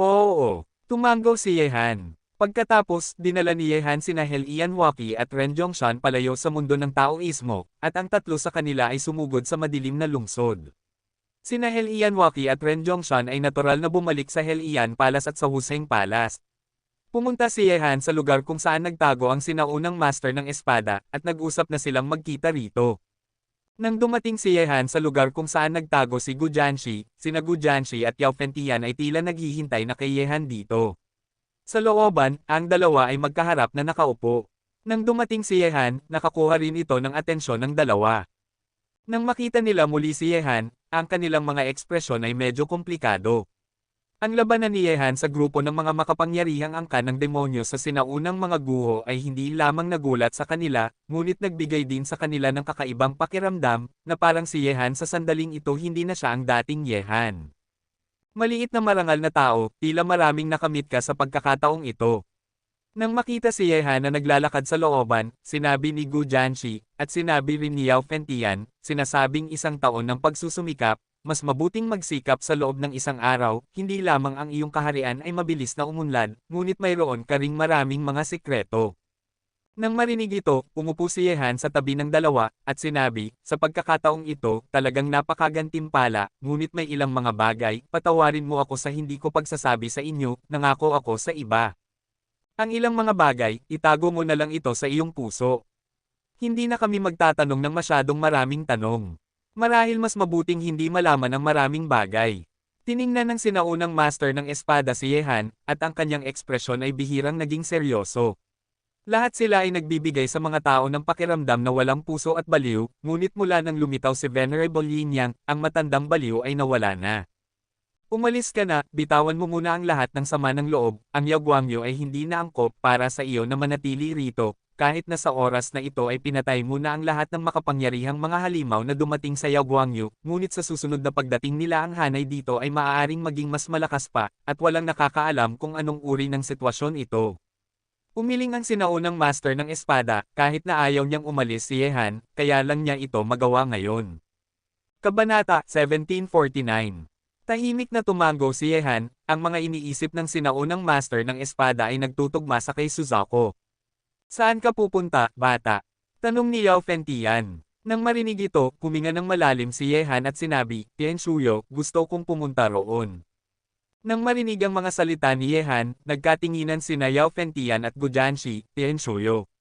Oo, tumango si Yehan. Pagkatapos, dinala ni Yehan sina Helian Waki at Ren Zhongshan palayo sa mundo ng Taoismo, at ang tatlo sa kanila ay sumugod sa madilim na lungsod. Sina Helian Waki at Ren Zhongshan ay natural na bumalik sa Helian Palace at sa Huseng Palace. Pumunta si Yehan sa lugar kung saan nagtago ang sinaunang master ng espada, at nag-usap na silang magkita rito. Nang dumating si Yehan sa lugar kung saan nagtago si Gu Jianxi, sina Gu Jianxi at Yao Fengtian ay tila naghihintay na kay Yehan dito. Sa looban, ang dalawa ay magkaharap na nakaupo. Nang dumating si Yehan, nakakuha rin ito ng atensyon ng dalawa. Nang makita nila muli si Yehan, ang kanilang mga ekspresyon ay medyo komplikado. Ang labanan ni Yehan sa grupo ng mga makapangyarihang angkan ng demonyo sa sinaunang mga guho ay hindi lamang nagulat sa kanila, ngunit nagbigay din sa kanila ng kakaibang pakiramdam, na parang si Yehan sa sandaling ito hindi na siya ang dating Yehan. Maliit na marangal na tao, tila maraming nakamit ka sa pagkakataong ito. Nang makita si Yehan na naglalakad sa looban, sinabi ni Gu Jianxi, at sinabi rin ni Yao Fengtian, sinasabing isang taon ng pagsusumikap, mas mabuting magsikap sa loob ng isang araw, hindi lamang ang iyong kaharian ay mabilis na umunlad, ngunit mayroon ka ring maraming mga sikreto. Nang marinig ito, umupo si Yehan sa tabi ng dalawa, at sinabi, sa pagkakataong ito, talagang napakagantimpala, ngunit may ilang mga bagay, patawarin mo ako sa hindi ko pagsasabi sa inyo, nangako ako sa iba. Ang ilang mga bagay, itago mo na lang ito sa iyong puso. Hindi na kami magtatanong ng masyadong maraming tanong. Marahil mas mabuting hindi malaman ang maraming bagay. Tiningnan ng sinaunang master ng espada si Yehan, at ang kanyang ekspresyon ay bihirang naging seryoso. Lahat sila ay nagbibigay sa mga tao ng pakiramdam na walang puso at baliw, ngunit mula nang lumitaw si Venerable Yin Yang, ang matandang baliw ay nawala na. Umalis ka na, bitawan mo muna ang lahat ng sama ng loob, ang Yao Guangyu ay hindi na angkop para sa iyo na manatili rito, kahit na sa oras na ito ay pinatay mo na ang lahat ng makapangyarihang mga halimaw na dumating sa Yao Guangyu, ngunit sa susunod na pagdating nila ang hanay dito ay maaaring maging mas malakas pa, at walang nakakaalam kung anong uri ng sitwasyon ito. Umiling ang sinaunang master ng espada, kahit na ayaw niyang umalis si Yehan, kaya lang niya ito magawa ngayon. Kabanata 1749. Tahimik na tumango si Yehan, ang mga iniisip ng sinaunang master ng espada ay nagtutugma sa kay Suzaku. Saan ka pupunta, bata? Tanong ni Yao Fengtian. Nang marinig ito, huminga ng malalim si Yehan at sinabi, Tian Shuyo, gusto kong pumunta roon. Nang marinig ang mga salita ni Yehan, nagkatinginan sina Yao Fengtian at Gujanshi, Tian Shuyo.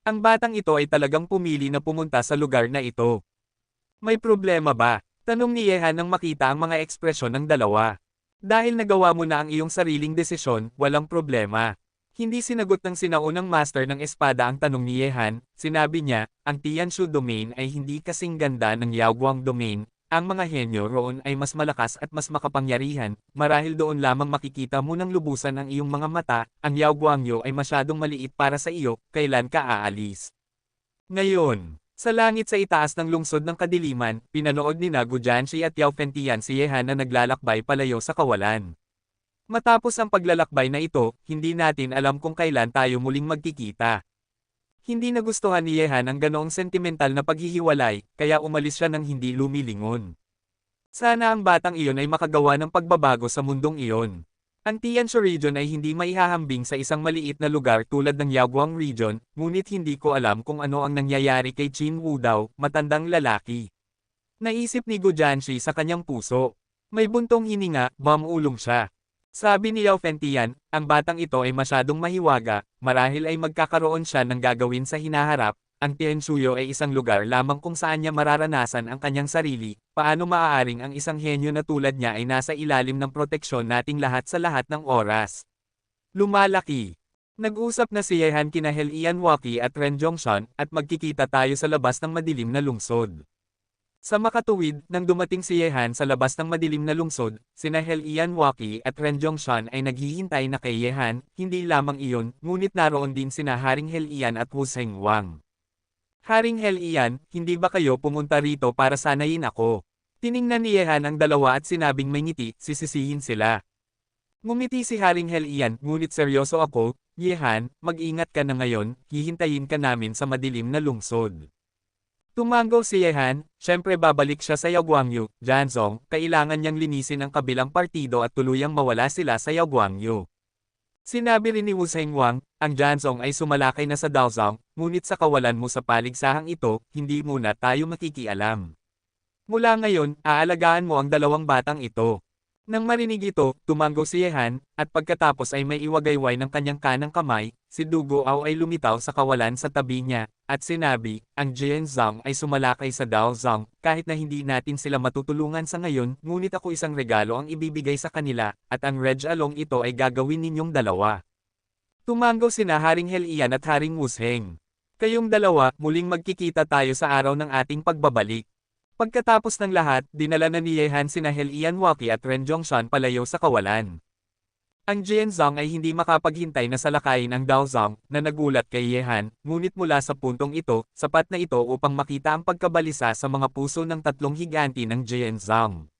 Ang batang ito ay talagang pumili na pumunta sa lugar na ito. May problema ba? Tanong ni Yehan nang makita ang mga ekspresyon ng dalawa. Dahil nagawa mo na ang iyong sariling desisyon, walang problema. Hindi sinagot ng sinaunang master ng espada ang tanong ni Yehan, sinabi niya, ang Tianshu domain ay hindi kasing ganda ng Yaoguang domain, ang mga henyo roon ay mas malakas at mas makapangyarihan, marahil doon lamang makikita mo ng lubusan ang iyong mga mata, ang Yaoguangyo ay masyadong maliit para sa iyo, kailan ka aalis? Ngayon. Sa langit sa itaas ng lungsod ng kadiliman, pinanood ni Gujanshi at Yao Fengtian si Yehan na naglalakbay palayo sa kawalan. Matapos ang paglalakbay na ito, hindi natin alam kung kailan tayo muling magkikita. Hindi nagustuhan ni Yehan ang ganoong sentimental na paghihiwalay, kaya umalis siya nang hindi lumilingon. Sana ang batang iyon ay makagawa ng pagbabago sa mundong iyon. Ang Tianshu region ay hindi maihahambing sa isang maliit na lugar tulad ng Yaoguang region, ngunit hindi ko alam kung ano ang nangyayari kay Qin Wudao, matandang lalaki. Naisip ni Gujanshi sa kanyang puso. May buntong hininga, mamuulong siya. Sabi ni Yao Fengtian, ang batang ito ay masyadong mahiwaga, marahil ay magkakaroon siya ng gagawin sa hinaharap. Ang Tianshuyo ay isang lugar lamang kung saan niya mararanasan ang kanyang sarili, paano maaaring ang isang henyo na tulad niya ay nasa ilalim ng proteksyon nating lahat sa lahat ng oras. Lumalaki. Nag-usap na si Yehan kina Helian Waki at Ren Zhongshan at magkikita tayo sa labas ng madilim na lungsod. Sa makatuwid, nang dumating si Yehan sa labas ng madilim na lungsod, sina Helian Waki at Ren Zhongshan ay naghihintay na kay Yehan, hindi lamang iyon, ngunit naroon din sina Haring Helian at Wu Zhenghwang. Haring Helian, hindi ba kayo pumunta rito para sanayin ako? Tiningnan ni Yehan ang dalawa at sinabing may ngiti, sisisihin sila. Ngumiti si Haring Helian, ngunit seryoso ako, Yehan, mag-ingat ka na ngayon, hihintayin ka namin sa madilim na lungsod. Tumango si Yehan, syempre babalik siya sa Yaoguangyu, Janzong, kailangan niyang linisin ang kabilang partido at tuluyang mawala sila sa Yaoguangyu. Sinabi rin ni Wu Zhenghwang, ang Janzong ay sumalakay na sa Daozong, ngunit sa kawalan mo sa paligsahang ito, hindi muna tayo makikialam. Mula ngayon, aalagaan mo ang dalawang batang ito. Nang marinig ito, tumango si Yehan, at pagkatapos ay may iwagayway ng kanyang kanang kamay, si Du Guao ay lumitaw sa kawalan sa tabi niya, at sinabi, ang Jianzong ay sumalakay sa Daozong, kahit na hindi natin sila matutulungan sa ngayon, ngunit ako isang regalo ang ibibigay sa kanila, at ang Reg Along ito ay gagawin ninyong dalawa. Tumango sina Haring Helian at Haring Wu Zheng. Kayong dalawa, muling magkikita tayo sa araw ng ating pagbabalik. Pagkatapos ng lahat, dinala na ni Yehan sina Helian Waki at Ren Zhongshan palayo sa kawalan. Ang Jianzong ay hindi makapaghintay na salakayin ang Daozong, na nagulat kay Yehan, ngunit mula sa puntong ito, sapat na ito upang makita ang pagkabalisa sa mga puso ng tatlong higanti ng Jianzong.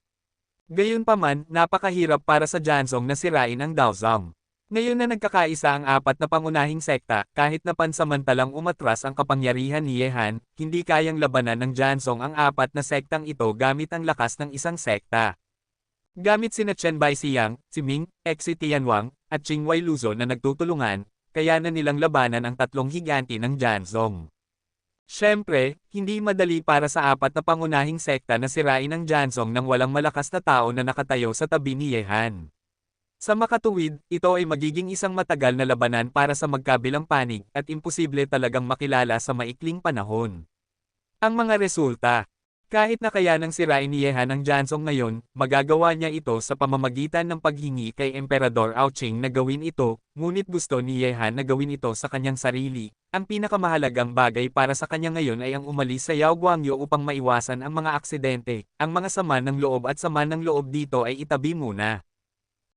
Gayunpaman, napakahirap para sa Janzong na sirain ang Daozong. Ngayon na nagkakaisa ang apat na pangunahing sekta, kahit na pansamantalang umatras ang kapangyarihan ni Yehan, hindi kayang labanan ng Janzong ang apat na sektang ito gamit ang lakas ng isang sekta. Gamit sina Chen Baixiang, si Ming, Exi Tianwang, at Qing Wei Luzon na nagtutulungan, kaya na nilang labanan ang tatlong higanti ng Janzong. Siyempre, hindi madali para sa apat na pangunahing sekta na sirain ang Janzong nang walang malakas na tao na nakatayo sa tabi ni Yehan. Sa makatuwid, ito ay magiging isang matagal na labanan para sa magkabilang panig at imposible talagang makilala sa maikling panahon. Ang mga resulta. Kahit na kaya nang sirain ni Yehan ang Jansong ngayon, magagawa niya ito sa pamamagitan ng paghingi kay Emperador Aoqing na gawin ito, ngunit gusto ni Yehan na gawin ito sa kanyang sarili. Ang pinakamahalagang bagay para sa kanya ngayon ay ang umalis sa Yao Guangyo upang maiwasan ang mga aksidente. Ang mga sama ng loob at sama ng loob dito ay itabi muna.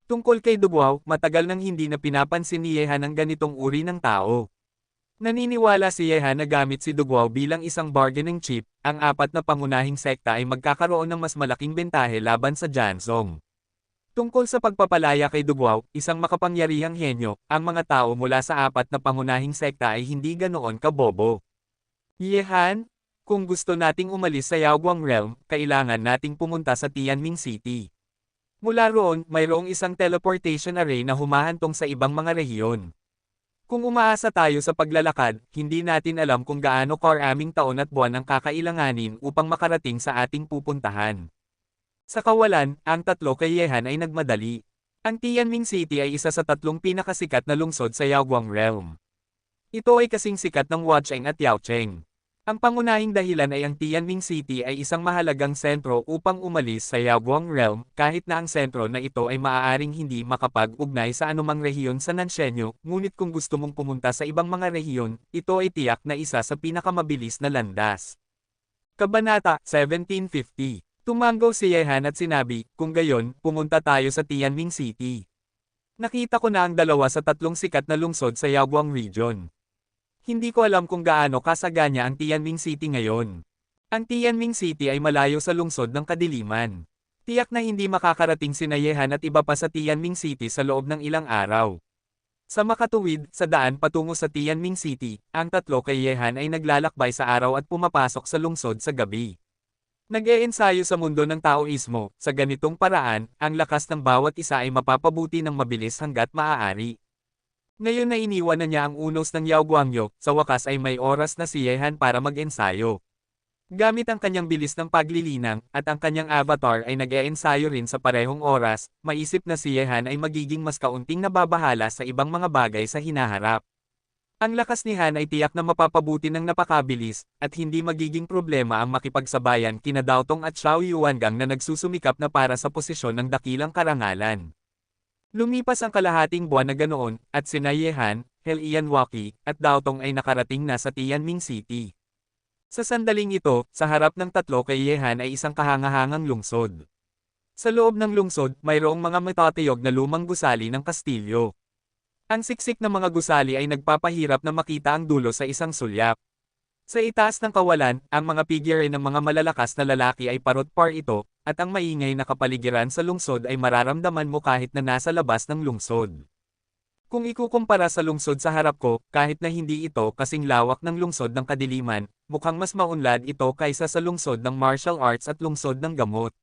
Tungkol kay Duguao, matagal nang hindi na pinapansin ni Yehan ang ganitong uri ng tao. Naniniwala si Yehan na gamit si Duguao bilang isang bargaining chip, ang apat na pangunahing sekta ay magkakaroon ng mas malaking bentahe laban sa Jansong. Tungkol sa pagpapalaya kay Duguao, isang makapangyarihang henyo, ang mga tao mula sa apat na pangunahing sekta ay hindi ganoon kabobo. Yehan, kung gusto nating umalis sa Yaoguang Realm, kailangan nating pumunta sa Tianming City. Mula roon, mayroong isang teleportation array na humahantong sa ibang mga rehiyon. Kung umaasa tayo sa paglalakad, hindi natin alam kung gaano karaming taon at buwan ang kakailanganin upang makarating sa ating pupuntahan. Sa kawalan, ang tatlo kay Yehan ay nagmadali. Ang Tianming City ay isa sa tatlong pinakasikat na lungsod sa Yaoguang Realm. Ito ay kasing sikat ng Huacheng at Yaocheng. Ang pangunahing dahilan ay ang Tianming City ay isang mahalagang sentro upang umalis sa Yaoguang Realm, kahit na ang sentro na ito ay maaaring hindi makapag-ugnay sa anumang rehiyon sa Nanshenyo, ngunit kung gusto mong pumunta sa ibang mga rehiyon, ito ay tiyak na isa sa pinakamabilis na landas. Kabanata 1750. Tumango si Yehan at sinabi, kung gayon, pumunta tayo sa Tianming City. Nakita ko na ang dalawa sa tatlong sikat na lungsod sa Yaoguang Region. Hindi ko alam kung gaano kasagana ang Tianming City ngayon. Ang Tianming City ay malayo sa lungsod ng kadiliman. Tiyak na hindi makakarating sina Yehan at iba pa sa Tianming City sa loob ng ilang araw. Sa makatuwid, sa daan patungo sa Tianming City, ang tatlo kay Yehan ay naglalakbay sa araw at pumapasok sa lungsod sa gabi. Nag-e-ensayo sa mundo ng Taoismo, sa ganitong paraan, ang lakas ng bawat isa ay mapapabuti ng mabilis hanggat maaari. Ngayon na iniwan na niya ang unos ng Yao Guangyo, sa wakas ay may oras na si Yehan para mag-ensayo. Gamit ang kanyang bilis ng paglilinang, at ang kanyang avatar ay nag-e-ensayo rin sa parehong oras, maisip na si Yehan ay magiging mas kaunting nababahala sa ibang mga bagay sa hinaharap. Ang lakas ni Han ay tiyak na mapapabuti ng napakabilis, at hindi magiging problema ang makipagsabayan kina Dao Tong at Xiao Yuangang na nagsusumikap na para sa posisyon ng dakilang karangalan. Lumipas ang kalahating buwan na ganoon, at sina Yehan, Helian Waki, at Dao Tong ay nakarating na sa Tianming City. Sa sandaling ito, sa harap ng tatlo kay Yehan ay isang kahangahangang lungsod. Sa loob ng lungsod, mayroong mga matatayog na lumang gusali ng kastilyo. Ang siksik ng mga gusali ay nagpapahirap na makita ang dulo sa isang sulyap. Sa itaas ng kawalan, ang mga figure ng mga malalakas na lalaki ay parot-par ito, at ang maingay na kapaligiran sa lungsod ay mararamdaman mo kahit na nasa labas ng lungsod. Kung ikukumpara sa lungsod sa harap ko, kahit na hindi ito kasing lawak ng lungsod ng kadiliman, mukhang mas maunlad ito kaysa sa lungsod ng martial arts at lungsod ng gamot.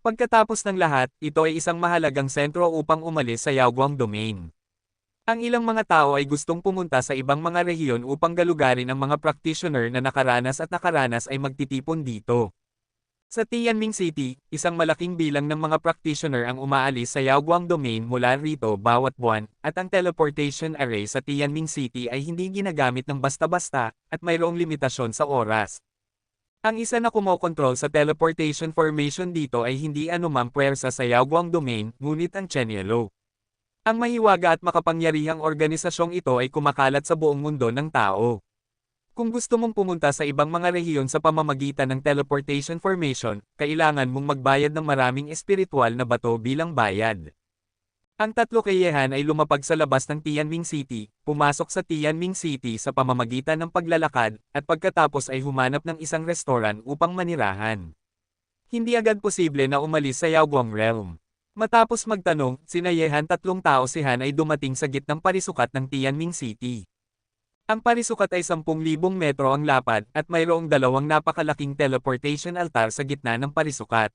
Pagkatapos ng lahat, ito ay isang mahalagang sentro upang umalis sa Yaoguang Domain. Ang ilang mga tao ay gustong pumunta sa ibang mga rehiyon upang galugarin ang mga practitioner na nakaranas ay magtitipon dito. Sa Tianming City, isang malaking bilang ng mga practitioner ang umaalis sa Yaoguang Domain mula rito bawat buwan, at ang teleportation array sa Tianming City ay hindi ginagamit ng basta-basta, at mayroong limitasyon sa oras. Ang isa na kumokontrol sa teleportation formation dito ay hindi anumang puwersa sa Yaoguang Domain, ngunit ang Chenyelo. Ang mahiwaga at makapangyarihang organisasyong ito ay kumakalat sa buong mundo ng tao. Kung gusto mong pumunta sa ibang mga rehiyon sa pamamagitan ng teleportation formation, kailangan mong magbayad ng maraming espiritual na bato bilang bayad. Ang tatlo kay Yehan ay lumapag sa labas ng Tianming City, pumasok sa Tianming City sa pamamagitan ng paglalakad, at pagkatapos ay humanap ng isang restoran upang manirahan. Hindi agad posible na umalis sa Yaoguang Realm. Matapos magtanong, sina Yehan tatlong tao si Han ay dumating sa gitnang parisukat ng Tianming City. Ang parisukat ay 10,000 metro ang lapad at mayroong dalawang napakalaking teleportation altar sa gitna ng parisukat.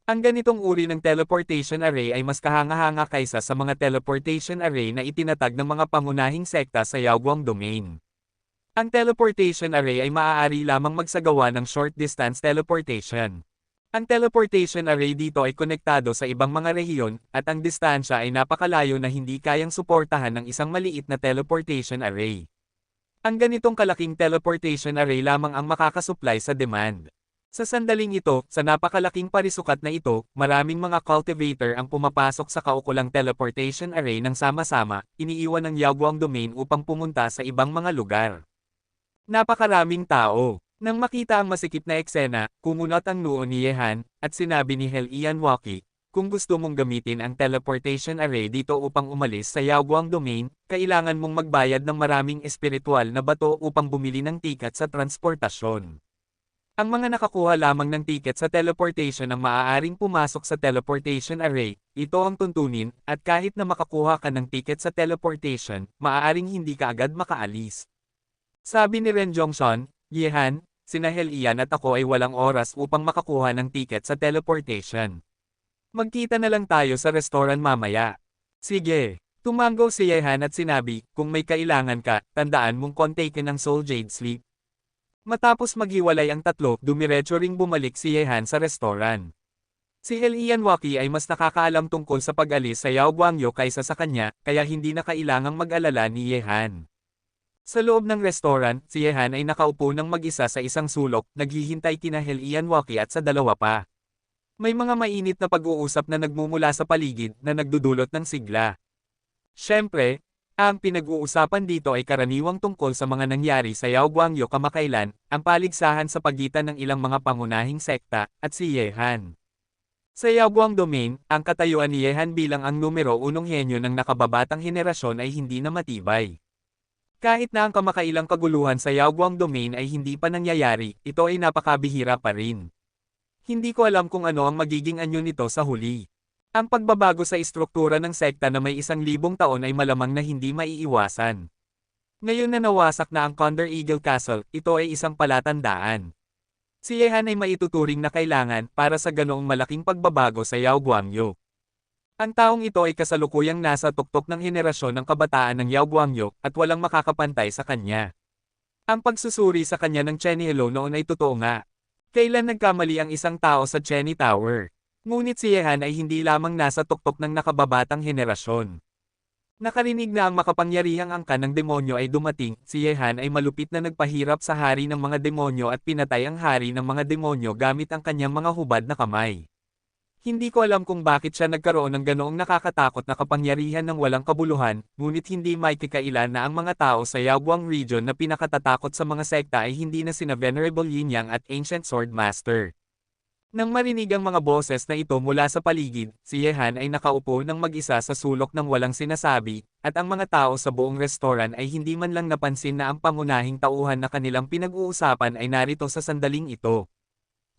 Ang ganitong uri ng teleportation array ay mas kahanga-hanga kaysa sa mga teleportation array na itinatag ng mga pangunahing sekta sa Yaoguang Domain. Ang teleportation array ay maaari lamang magsagawa ng short-distance teleportation. Ang teleportation array dito ay konektado sa ibang mga rehiyon, at ang distansya ay napakalayo na hindi kayang suportahan ng isang maliit na teleportation array. Ang ganitong kalaking teleportation array lamang ang makakasupply sa demand. Sa sandaling ito, sa napakalaking parisukat na ito, maraming mga cultivator ang pumapasok sa kaukulang teleportation array ng sama-sama, iniiwan ng Yaguang domain upang pumunta sa ibang mga lugar. Napakaraming tao. Nang makita ang masikip na eksena, kumunot ang noo ni Yehan, at sinabi ni Hel Ianwaki, kung gusto mong gamitin ang teleportation array dito upang umalis sa Yaguang domain, kailangan mong magbayad ng maraming espiritual na bato upang bumili ng tiket sa transportasyon. Ang mga nakakuha lamang ng tiket sa teleportation ang maaaring pumasok sa teleportation array, ito ang tuntunin, at kahit na makakuha ka ng tiket sa teleportation, maaaring hindi ka agad makaalis. Sabi ni Ren Zhongshan, Yehan, sina Hel Ian at ako ay walang oras upang makakuha ng tiket sa teleportation. Magkita na lang tayo sa restaurant mamaya. Sige. Tumango si Yehan at sinabi, kung may kailangan ka, tandaan mong kontaken ng Soul Jade Sleep. Matapos maghiwalay ang tatlo, dumiretso ring bumalik si Yehan sa restaurant. Si Hel Ianwaki ay mas nakakaalam tungkol sa pag-alis sa Yao Guangyo kaysa sa kanya, kaya hindi na kailangang mag-alala ni Yehan. Sa loob ng restaurant, si Yehan ay nakaupo ng mag-isa sa isang sulok, naghihintay kina Hel Ianwaki at sa dalawa pa. May mga mainit na pag-uusap na nagmumula sa paligid na nagdudulot ng sigla. Siyempre, ang pinag-uusapan dito ay karaniwang tungkol sa mga nangyari sa Yao Guangyo kamakailan, ang paligsahan sa pagitan ng ilang mga pangunahing sekta, at si Yehan. Sa Yao Guang Domain, ang katayuan ni Yehan bilang ang numero 1 henyo ng nakababatang henerasyon ay hindi na matibay. Kahit na ang kamakailang kaguluhan sa Yao Guang Domain ay hindi pa nangyayari, ito ay napakabihira pa rin. Hindi ko alam kung ano ang magiging anyo nito sa huli. Ang pagbabago sa istruktura ng sekta na may 1,000 taon ay malamang na hindi maiiwasan. Ngayon na nawasak na ang Condor Eagle Castle, ito ay isang palatandaan. Si Yehan ay maituturing na kailangan para sa ganoong malaking pagbabago sa Yao Guangyo. Ang taong ito ay kasalukuyang nasa tuktok ng henerasyon ng kabataan ng Yao Guangyo at walang makakapantay sa kanya. Ang pagsusuri sa kanya ng Chenny Hello noon ay totoo nga. Kailan nagkamali ang isang tao sa Chenny Tower? Ngunit si Yehan ay hindi lamang nasa tuktok ng nakababatang henerasyon. Nakarinig na ang makapangyarihang angka ng demonyo ay dumating, si Yehan ay malupit na nagpahirap sa hari ng mga demonyo at pinatay ang hari ng mga demonyo gamit ang kanyang mga hubad na kamay. Hindi ko alam kung bakit siya nagkaroon ng ganoong nakakatakot na kapangyarihan ng walang kabuluhan, ngunit hindi maikikailan na ang mga tao sa Yaoguang region na pinakatatakot sa mga sekta ay hindi na sina Venerable Yin Yang at Ancient Sword Master. Nang marinig ang mga boses na ito mula sa paligid, si Yehan ay nakaupo ng mag-isa sa sulok ng walang sinasabi, at ang mga tao sa buong restoran ay hindi man lang napansin na ang pangunahing tauhan na kanilang pinag-uusapan ay narito sa sandaling ito.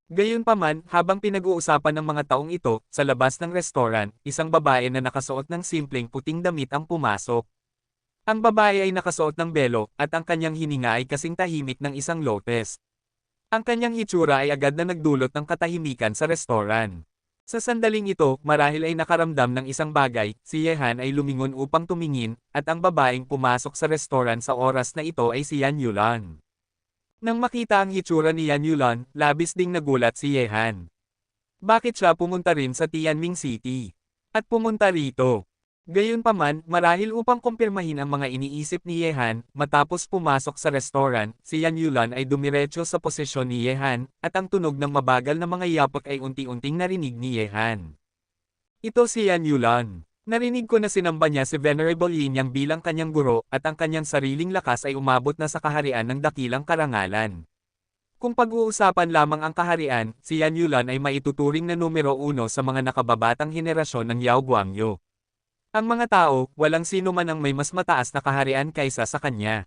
Gayunpaman, habang pinag-uusapan ng mga taong ito, sa labas ng restoran, isang babae na nakasuot ng simpleng puting damit ang pumasok. Ang babae ay nakasuot ng belo, at ang kanyang hininga ay kasing tahimik ng isang lotes. Ang kanyang hitsura ay agad na nagdulot ng katahimikan sa restoran. Sa sandaling ito, marahil ay nakaramdam ng isang bagay, si Yehan ay lumingon upang tumingin, at ang babaeng pumasok sa restoran sa oras na ito ay si Yan Yulan. Nang makita ang hitsura ni Yan Yulan, labis ding nagulat si Yehan. Bakit siya pumunta rin sa Tianming City? At pumunta rito? Gayunpaman, marahil upang kumpirmahin ang mga iniisip ni Yehan, matapos pumasok sa restoran, si Yan Yulan ay dumiretso sa posisyon ni Yehan, at ang tunog ng mabagal na mga yapak ay unti-unting narinig ni Yehan. Ito si Yan Yulan. Narinig ko na sinamba niya si Venerable Yin Yang bilang kanyang guro, at ang kanyang sariling lakas ay umabot na sa kaharian ng dakilang karangalan. Kung pag-uusapan lamang ang kaharian, si Yan Yulan ay maituturing na numero 1 sa mga nakababatang henerasyon ng Yao Guangyo. Ang mga tao, walang sino man ang may mas mataas na kaharian kaysa sa kanya.